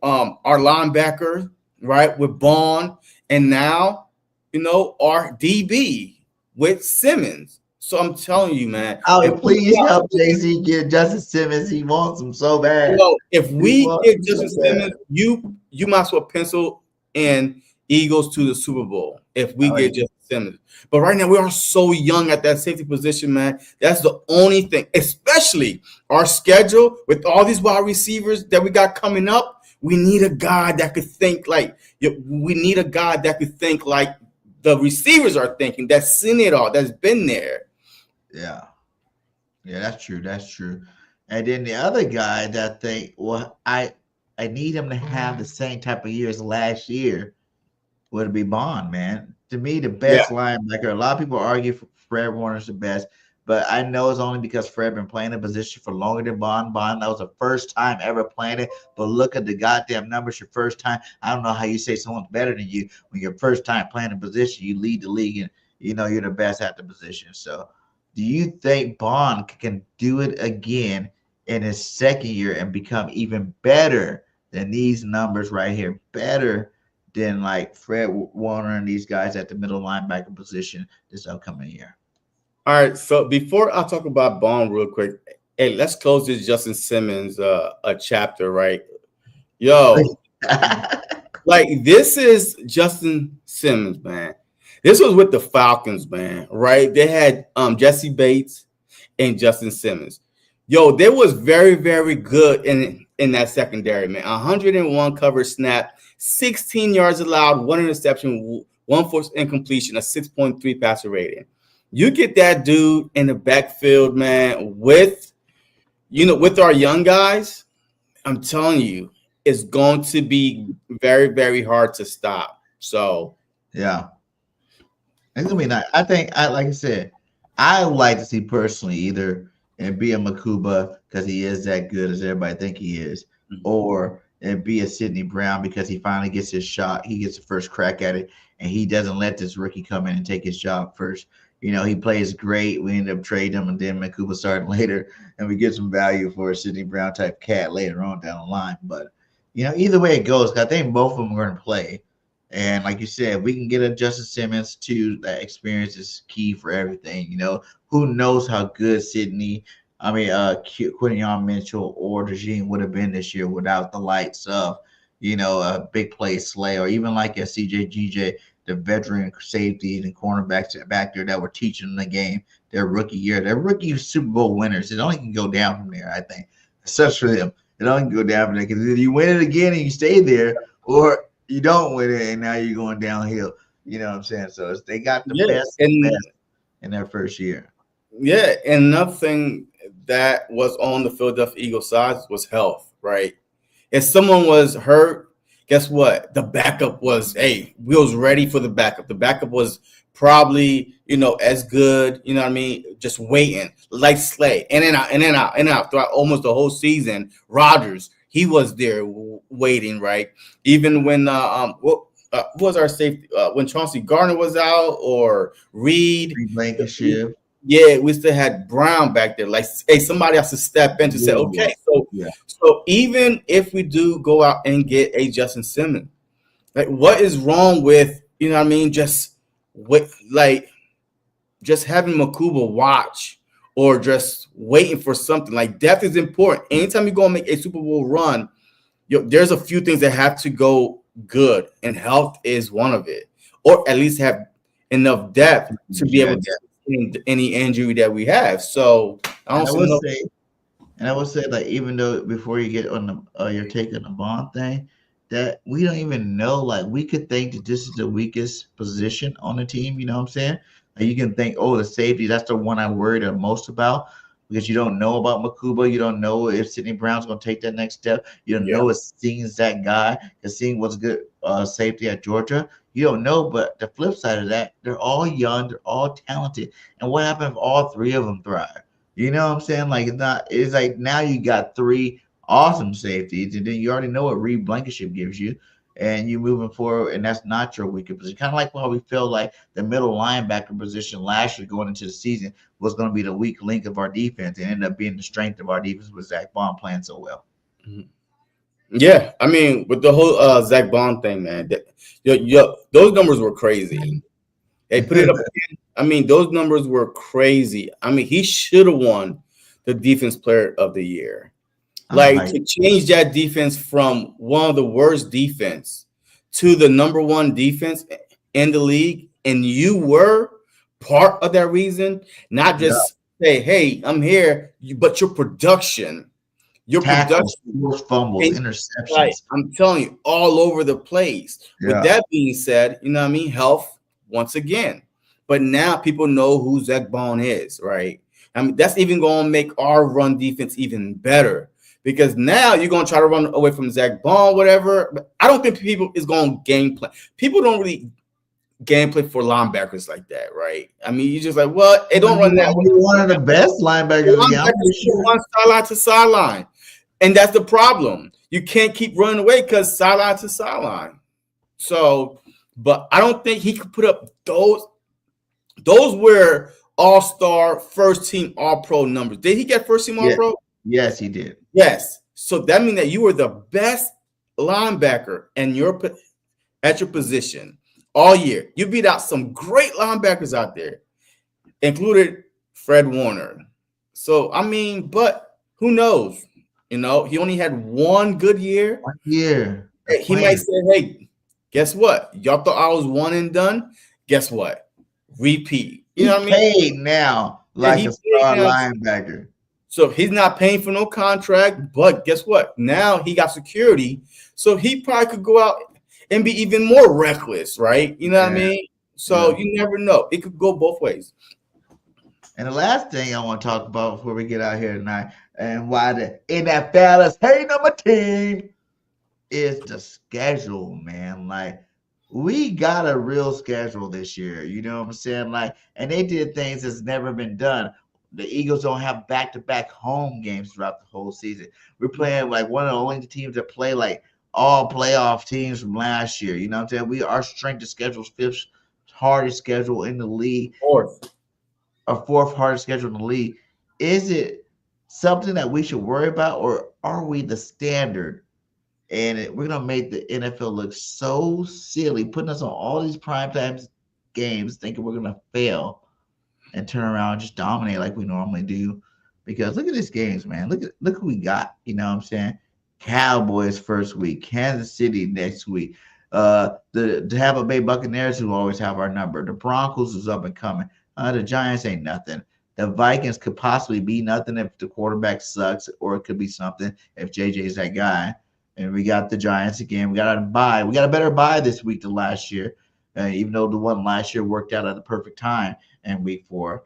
our linebacker, right? With Bond. And now, our DB with Simmons. So I'm telling you, man. Please help JC get Justin Simmons. He wants him so bad. If we get Justin Simmons, you might as well pencil in Eagles to the Super Bowl if we get Justin Simmons. But right now, we are so young at that safety position, man. That's the only thing, especially our schedule with all these wide receivers that we got coming up. We need a guy that could think like the receivers are thinking, that's seen it all, that's been there. Yeah, that's true. That's true. And then the other guy that I need him to have the same type of year as last year would be Bond, man. To me, the best linebacker. A lot of people argue Fred Warner's the best, but I know it's only because Fred been playing the position for longer than Bond. Bond, that was the first time ever playing it. But look at the goddamn numbers. Your first time. I don't know how you say someone's better than you when your first time playing a position. You lead the league, and you know you're the best at the position. So, do you think Bond can do it again in his second year and become even better than these numbers right here? Better than like Fred Warner and these guys at the middle linebacker position this upcoming year. All right. So before I talk about Bond real quick, hey, let's close this Justin Simmons a chapter, right? Yo, like this is Justin Simmons, man. This was with the Falcons, man, right? They had Jesse Bates and Justin Simmons. Yo, they was very, very good in that secondary, man. 101 coverage snap, 16 yards allowed, 1 interception, 1 forced incompletion, a 6.3 passer rating. You get that dude in the backfield, man, with our young guys, I'm telling you, it's going to be very, very hard to stop. So, yeah. It's gonna be nice. I think like I said, I would like to see personally either and be a Makuba because he is that good as everybody think he is, or and be a Sidney Brown because he finally gets his shot. He gets the first crack at it, and he doesn't let this rookie come in and take his job first. You know, he plays great. We end up trading him, and then Makuba started later, and we get some value for a Sidney Brown type cat later on down the line. But, you know, either way it goes, I think both of them are going to play. And like you said, we can get a Justin Simmons too. That experience is key for everything. You know, who knows how good Quinion Mitchell or DeJean would have been this year without the lights of, a big play Slay, or even like a CJ the veteran safety and cornerbacks back there that were teaching them the game their rookie year. They're rookie Super Bowl winners. It only can go down from there, I think. Such for them. It only can go down from there because if you win it again and you stay there, or you don't win it and now you're going downhill. You know what I'm saying? So they got the best in their first year. Yeah, and nothing that was on the Philadelphia Eagles side was health, right? If someone was hurt, guess what? The backup was, we was ready for the backup. The backup was probably, as good, you know what I mean? Just waiting, like Slay, in and out throughout almost the whole season. Rodgers, he was there waiting, right? Even when what was our safety when Chauncey Gardner was out, or Reed Blankenship. Yeah, we still had Brown back there. Like, hey, somebody has to step in to say, okay. So even if we do go out and get a Justin Simmons, like, what is wrong with, just having Makuba watch or just waiting for something? Like, depth is important. Anytime you're going to make a Super Bowl run, there's a few things that have to go good, and health is one of it, or at least have enough depth to be able to any injury that we have. So I would say, like, even though before you get on your take on the Bond thing, that we don't even know, like, we could think that this is the weakest position on the team. You know what I'm saying? Like, you can think, the safety, that's the one I worry the most about, because you don't know about Makuba. You don't know if Sidney Brown's going to take that next step. You don't know if Sing's that guy, because Sing was good safety at Georgia. You don't know, but the flip side of that, they're all young, they're all talented. And what happens if all three of them thrive? You know what I'm saying? Like, it's like now you got three awesome safeties, and then you already know what Reed Blankenship gives you, and you moving forward, and that's not your weakest position. Kind of like how we feel like the middle linebacker position last year going into the season was going to be the weak link of our defense, and ended up being the strength of our defense with Zach Bond playing so well. Mm-hmm. Yeah, I mean, with the whole Zach Bond thing, man, those numbers were crazy. They put it up again. I mean, those numbers were crazy. I mean, he should have won the Defense Player of the Year. Like, to change that defense from one of the worst defense to the number one defense in the league, and you were part of that reason, not just say, hey, I'm here, but your production. Your tackles, production, fumbles, interceptions. Right, I'm telling you, all over the place. Yeah. With that being said, health once again. But now people know who Zach Bond is, right? I mean, that's even going to make our run defense even better, because now you're going to try to run away from Zach Bond, whatever. But I don't think people is going to game plan. People don't really gameplay for linebackers like that, right? I mean, you just like, well, it don't run that way. One of the best linebackers. Linebackers run sideline to sideline, and that's the problem. You can't keep running away because sideline to sideline. So, but I don't think he could put up those. Those were all-star, first-team All-Pro numbers. Did he get first-team All-Pro? Yes, he did. Yes. So that means that you were the best linebacker at your position all year. You beat out some great linebackers out there, included Fred Warner. So, I mean, but who knows? You know, he only had one good year. 1 year. He might say, hey, guess what? Y'all thought I was one and done? Guess what? Repeat. You know what I mean? Paid now like a star linebacker. So he's not paying for no contract, but guess what? Now he got security. So he probably could go out and be even more reckless, right? You know what I mean? So you never know. It could go both ways. And the last thing I want to talk about before we get out here tonight and why the NFL is hating on my team is the schedule, man. Like, we got a real schedule this year. You know what I'm saying? Like, and they did things that's never been done. The Eagles don't have back-to-back home games throughout the whole season. We're playing like one of the only teams that play like all playoff teams from last year. You know what I'm saying? Our strength of schedule is fifth hardest schedule in the league. Fourth hardest schedule in the league. Is it something that we should worry about, or are we the standard? And we're going to make the NFL look so silly, putting us on all these primetime games, thinking we're going to fail and turn around and just dominate like we normally do. Because look at these games, man. Look who we got. You know what I'm saying? Cowboys first week, Kansas City next week. The Tampa Bay Buccaneers, who always have our number. The Broncos is up and coming. The Giants ain't nothing. The Vikings could possibly be nothing if the quarterback sucks, or it could be something if JJ's that guy. And we got the Giants again. We got a bye. We got a better bye this week than last year, even though the one last year worked out at the perfect time in week 4.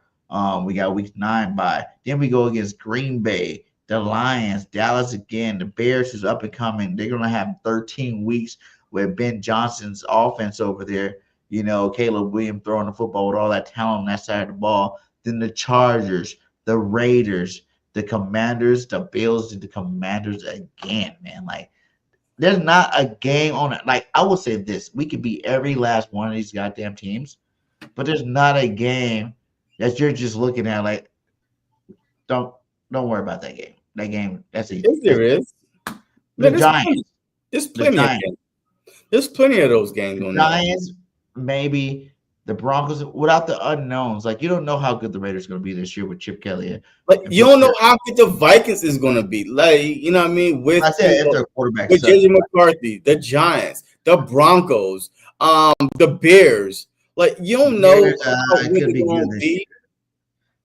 We got week 9 bye. Then we go against Green Bay, the Lions, Dallas again, the Bears, who's up and coming. They're going to have 13 weeks with Ben Johnson's offense over there. You know, Caleb Williams throwing the football with all that talent on that side of the ball. Then the Chargers, the Raiders, the Commanders, the Bills, and the Commanders again, man. Like, there's not a game on it. Like, I will say this. We could beat every last one of these goddamn teams, but there's not a game that you're just looking at like, don't worry about that game. That game, that's easy. Yes, there is. The Giants. There's plenty of games. There's plenty of those games on Giants, maybe. The Broncos, without the unknowns. Like, you don't know how good the Raiders are going to be this year with Chip Kelly. Like, you don't know how good the Vikings is going to be. Like, you know what I mean? With JJ McCarthy, the Giants, the Broncos, the Bears. Like, you don't know how good they're going to be.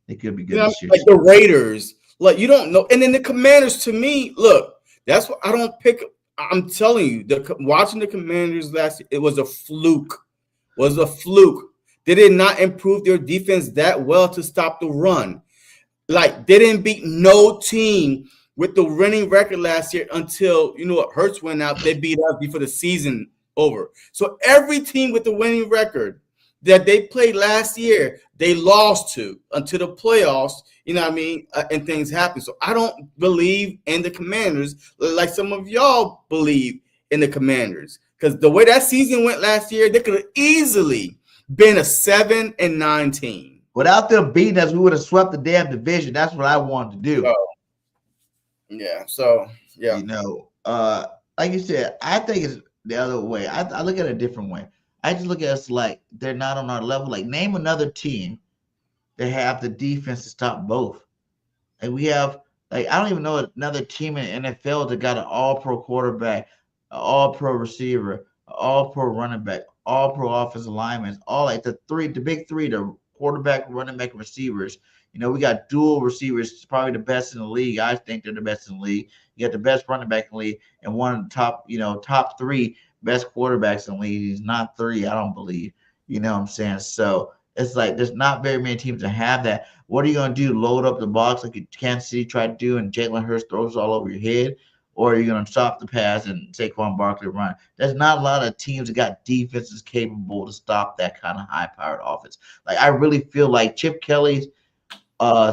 They could be good this year. Like the Raiders. Like, you don't know. And then the Commanders, to me, look, that's what I don't pick. I'm telling you, watching the Commanders last year, it was a fluke. They did not improve their defense that well to stop the run. Like, they didn't beat no team with the winning record last year until, you know what, Hurts went out. They beat us before the season over. So every team with the winning record that they played last year, they lost to until the playoffs, you know what I mean, and things happen. So I don't believe in the Commanders like some of y'all believe in the Commanders. Because the way that season went last year, they could have easily been a 7-9 team. Without them beating us, we would have swept the damn division. That's what I wanted to do. Yeah. You know, like you said, I think it's the other way. I look at it a different way. I just look at us like they're not on our level. Like, name another team that have the defense to stop both. And we have, like, I don't even know another team in the NFL that got an all-pro quarterback, an all-pro receiver, an all-pro running back, all-pro offensive linemen, all like the big three, the quarterback, running back, receivers. You know, we got dual receivers. It's probably the best in the league. I think they're the best in the league. You got the best running back in the league and one of the top 3 best quarterbacks in the league. He's not 3, I don't believe. You know what I'm saying? So it's like there's not very many teams that have that. What are you going to do? Load up the box like Kansas City tried to do and Jalen Hurts throws all over your head? or you're going to stop the pass and Saquon Barkley run. There's not a lot of teams that got defenses capable to stop that kind of high-powered offense. Like I really feel like Chip Kelly's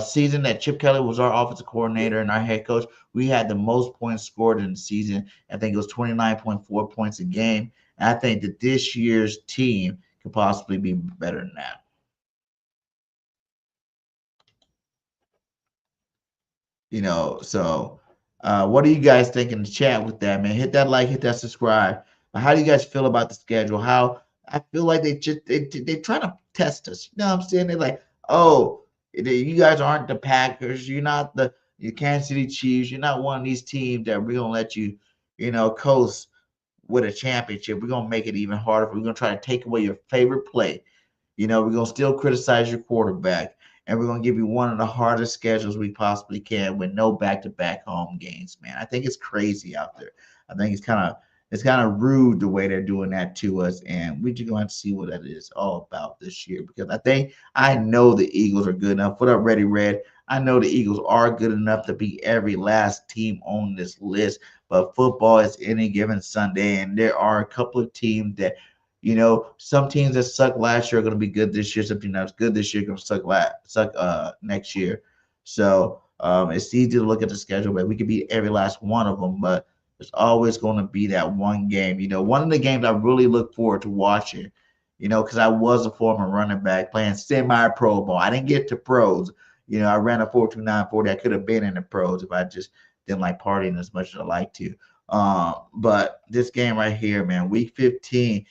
season that Chip Kelly was our offensive coordinator and our head coach, we had the most points scored in the season. I think it was 29.4 points a game. And I think that this year's team could possibly be better than that. So what do you guys think in the chat with that, man? Hit that like, hit that subscribe. How do you guys feel about the schedule? How I feel like they're trying to test us. You know what I'm saying? They're like, oh, you guys aren't the Packers. You're not the Kansas City Chiefs. You're not one of these teams that we're gonna let you, coast with a championship. We're gonna make it even harder. We're gonna try to take away your favorite play. We're gonna still criticize your quarterback, and we're gonna give you one of the hardest schedules we possibly can with no back-to-back home games. Man, I think it's crazy out there. I think it's kind of rude the way they're doing that to us, and we're just going to see what that is all about this year, because I know the Eagles are good enough. Put up Ready Red. I know the Eagles are good enough to beat every last team on this list, but football is any given Sunday, and there are a couple of teams that, some teams that sucked last year are going to be good this year. Some teams that's good this year are going to suck next year. So it's easy to look at the schedule, but we could beat every last one of them, but there's always going to be that one game. One of the games I really look forward to watching, because I was a former running back playing semi-pro ball. I didn't get to pros. I ran a 4.29 40. I could have been in the pros if I just didn't like partying as much as I like to. But this game right here, man, week 15,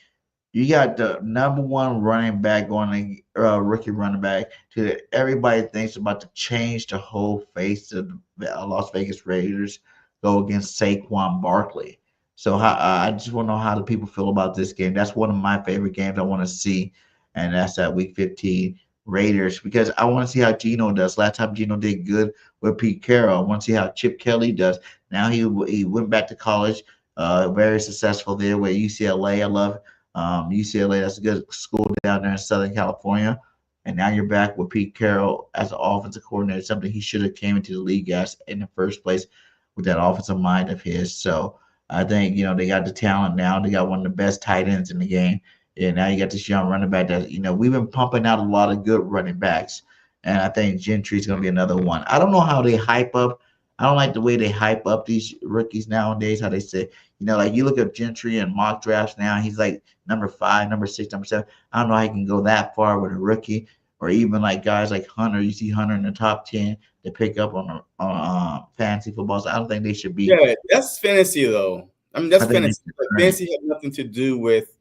you got the number one running back going, rookie running back, to everybody thinks about to change the whole face of the Las Vegas Raiders, go against Saquon Barkley. So I just want to know how the people feel about this game. That's one of my favorite games I want to see, and that's that Week 15 Raiders, because I want to see how Geno does. Last time Geno did good with Pete Carroll. I want to see how Chip Kelly does. Now he went back to college, very successful there with UCLA. I love UCLA. That's a good school down there in Southern California. And now you're back with Pete Carroll as an offensive coordinator, something he should have came into the league as in the first place with that offensive mind of his. So I think, they got the talent now. They got one of the best tight ends in the game. And now you got this young running back that, we've been pumping out a lot of good running backs. And I think Gentry's going to be another one. I don't know how they hype up. I don't like the way they hype up these rookies nowadays, how they say, like you look at Gentry and mock drafts now, he's like number 5, number 6, number 7. I don't know how he can go that far with a rookie, or even like guys like Hunter. You see Hunter in the top 10 to pick up on fantasy football. So I don't think they should be. Yeah, that's fantasy though. I mean, that's fantasy. Fantasy has nothing to do with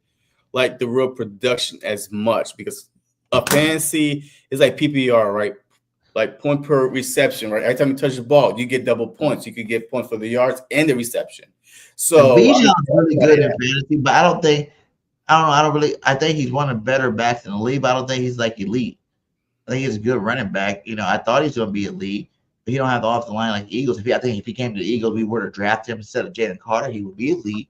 like the real production as much, because a fantasy is like PPR, right? Like point per reception, right? Every time you touch the ball, you get double points. You could get points for the yards and the reception. So Bijan's really good in fantasy, but I don't know. I think he's one of the better backs in the league, but I don't think he's like elite. I think he's a good running back. I thought he's going to be elite, but he don't have the off the line like Eagles. I think if he came to the Eagles, we were to draft him instead of Jalen Carter, he would be elite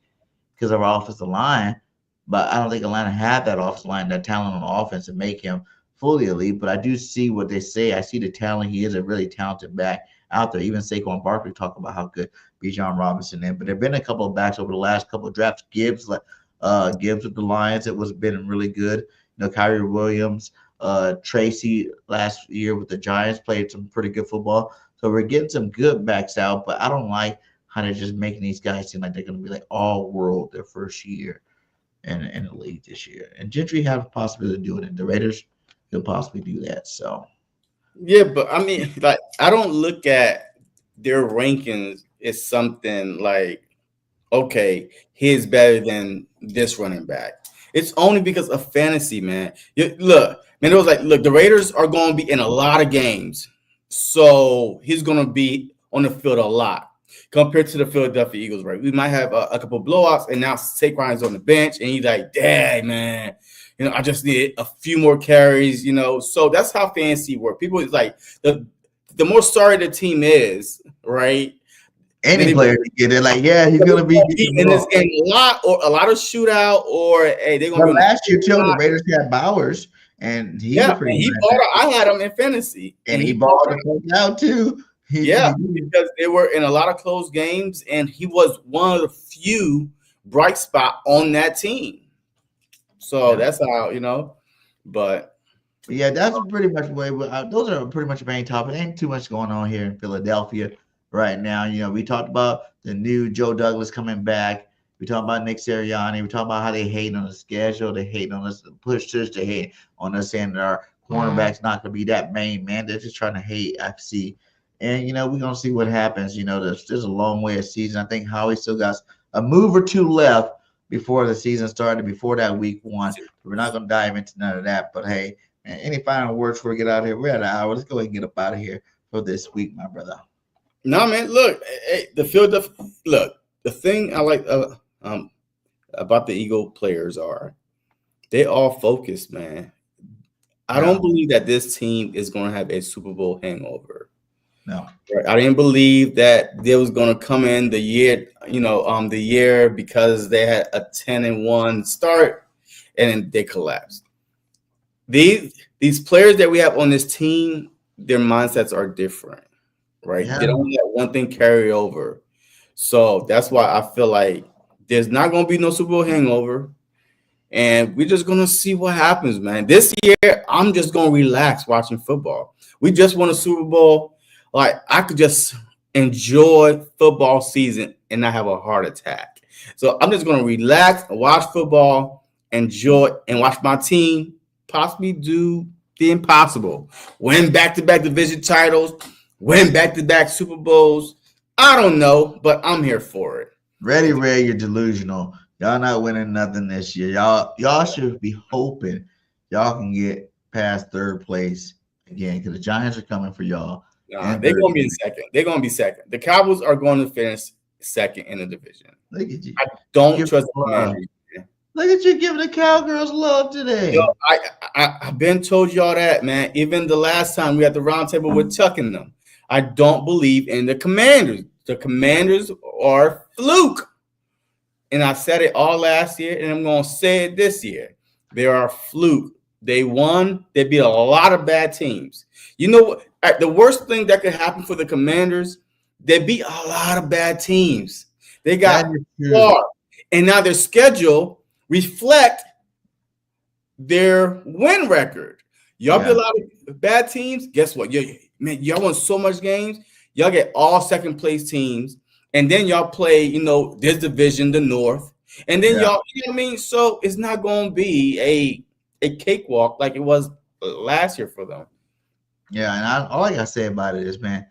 because of our offensive line. But I don't think Atlanta had that offensive line, that talent on offense to make him fully elite. But I do see what they say. I see the talent. He is a really talented back out there. Even Saquon Barkley talk about how good Bijan Robinson is. But there have been a couple of backs over the last couple of drafts. Gibbs with the Lions, it was been really good. Kyrie Williams, Tracy last year with the Giants played some pretty good football. So we're getting some good backs out, but I don't like how they're just making these guys seem like they're going to be like all world their first year in the league this year. And Gentry have a possibility of doing it. The Raiders could possibly do that. So yeah, but I mean, like I don't look at their rankings as something like, okay, he's better than this running back. It's only because of fantasy, man. Look, man, it was like, look, the Raiders are going to be in a lot of games. So he's going to be on the field a lot compared to the Philadelphia Eagles, right? We might have a couple of blowouts, and now Saquon's on the bench, and he's like, dang, man, I just need a few more carries, So that's how fantasy works. People is like, the more sorry the team is, right? Any player to get it, like, yeah, he's gonna be in this game a lot of shootout, or hey, they're gonna. But last year too, the Raiders had Bowers, and he I had him in fantasy, and he balled the fuck out too. Yeah, because they were in a lot of close games, and he was one of the few bright spot on that team. So that's how. But yeah, that's pretty much the way. Those are pretty much the main topic. Ain't too much going on here in Philadelphia right now. We talked about the new Joe Douglas coming back. We talked about Nick Sirianni. We talked about how they hate on the schedule. They hate on us, push Tush. They hate on us saying that our cornerback's not going to be that main man. They're just trying to hate FC. And we're gonna see what happens. There's a long way of season. I think Howie still got a move or two left before the season started, before that week 1. We're not gonna dive into none of that. But hey, man, any final words before we get out of here? We're at an hour. Let's go ahead and get up out of here for this week, my brother. No, man. Look, the thing I like about the Eagle players are they all focused, man. I don't believe that this team is going to have a Super Bowl hangover. No, right. I didn't believe that they was going to come in the year because they had a 10-1 start and they collapsed. These players that we have on this team, their mindsets are different, right? Yeah. They don't let one thing carry over. So that's why I feel like there's not going to be no Super Bowl hangover. And we're just going to see what happens, man. This year, I'm just going to relax watching football. We just won a Super Bowl. Like, I could just enjoy football season and not have a heart attack. So I'm just going to relax and watch football, enjoy, and watch my team possibly do the impossible. Win back-to-back division titles, win back-to-back Super Bowls. I don't know, but I'm here for it. Ready, Ray, you're delusional. Y'all not winning nothing this year. Y'all should be hoping y'all can get past third place again because the Giants are coming for y'all. They're going to be in second. They're going to be second. The Cowboys are going to finish second in the division. Look at you. I don't trust the Commanders. Look at you giving the Cowgirls love today. I've been told y'all that, man. Even the last time we had the round table with Chuck and them. I don't believe in the Commanders. The Commanders are fluke. And I said it all last year, and I'm going to say it this year. They are fluke. They won. They beat a lot of bad teams. You know what? The worst thing that could happen for the Commanders, they beat a lot of bad teams. They got far. And now their schedule reflect their win record. Y'all beat a lot of bad teams. Guess what? Y'all won so much games. Y'all get all second place teams. And then y'all play, this division, the North. And then y'all, you know what I mean? So it's not going to be a cakewalk like it was last year for them. Yeah, and all I got to say about it is, man,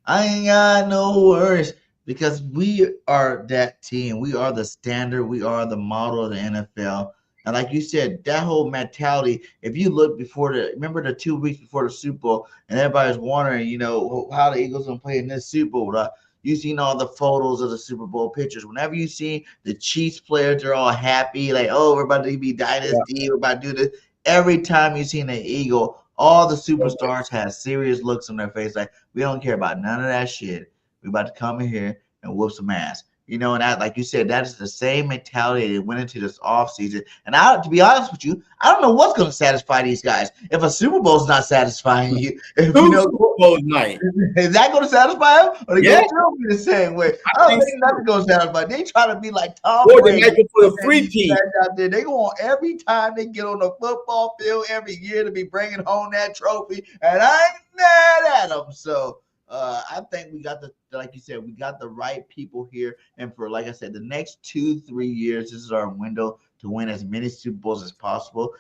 I ain't got no worries because we are that team. We are the standard. We are the model of the NFL. And like you said, that whole mentality, if you look remember the 2 weeks before the Super Bowl, and everybody's wondering, how the Eagles going to play in this Super Bowl, right? You've seen all the photos of the Super Bowl pictures. Whenever you see the Chiefs players, they're all happy, like, oh, we're about to be dynasty, we're about to do this. Every time you see an Eagle, all the superstars have serious looks on their face, like, we don't care about none of that shit. We're about to come in here and whoop some ass. And that, like you said, that is the same mentality that went into this offseason. And to be honest with you, I don't know what's going to satisfy these guys. If a Super Bowl is not satisfying you, Super Bowl night, is that going to satisfy them? Or they going to be the same way? I don't think nothing's going to satisfy. They try to be like Tom Brady. They might put a free team out there. They go on every time they get on the football field every year to be bringing home that trophy, and I ain't mad at them. So. I think we got like you said, we got the right people here. And for, like I said, the next 2-3 years, this is our window to win as many Super Bowls as possible.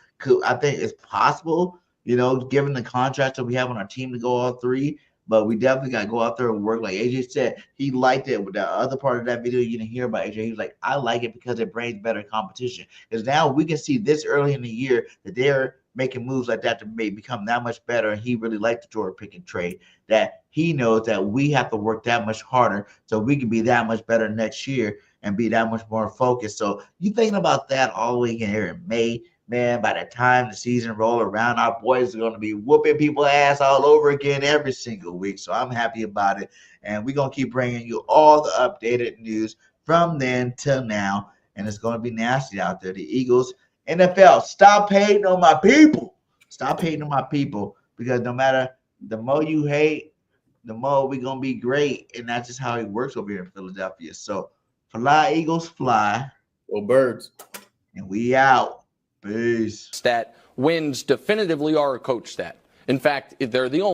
I think it's possible, given the contracts that we have on our team to go all three. But we definitely got to go out there and work. Like AJ said, he liked it with the other part of that video you didn't hear about AJ. He was like, I like it because it brings better competition. Because now we can see this early in the year that they're making moves like that to become that much better. And he really liked the Jordan Pickens trade, that he knows that we have to work that much harder so we can be that much better next year and be that much more focused. So you thinking about that all week in here in May, man, by the time the season roll around, our boys are going to be whooping people's ass all over again every single week. So I'm happy about it. And we're going to keep bringing you all the updated news from then till now. And it's going to be nasty out there. The Eagles, NFL, stop hating on my people. Stop hating on my people, because no matter the more you hate, the more we're gonna be great. And that's just how it works over here in Philadelphia. So fly, Eagles, fly. Well, birds. And we out. Peace. Stat wins definitively are a coach stat. In fact, they're the only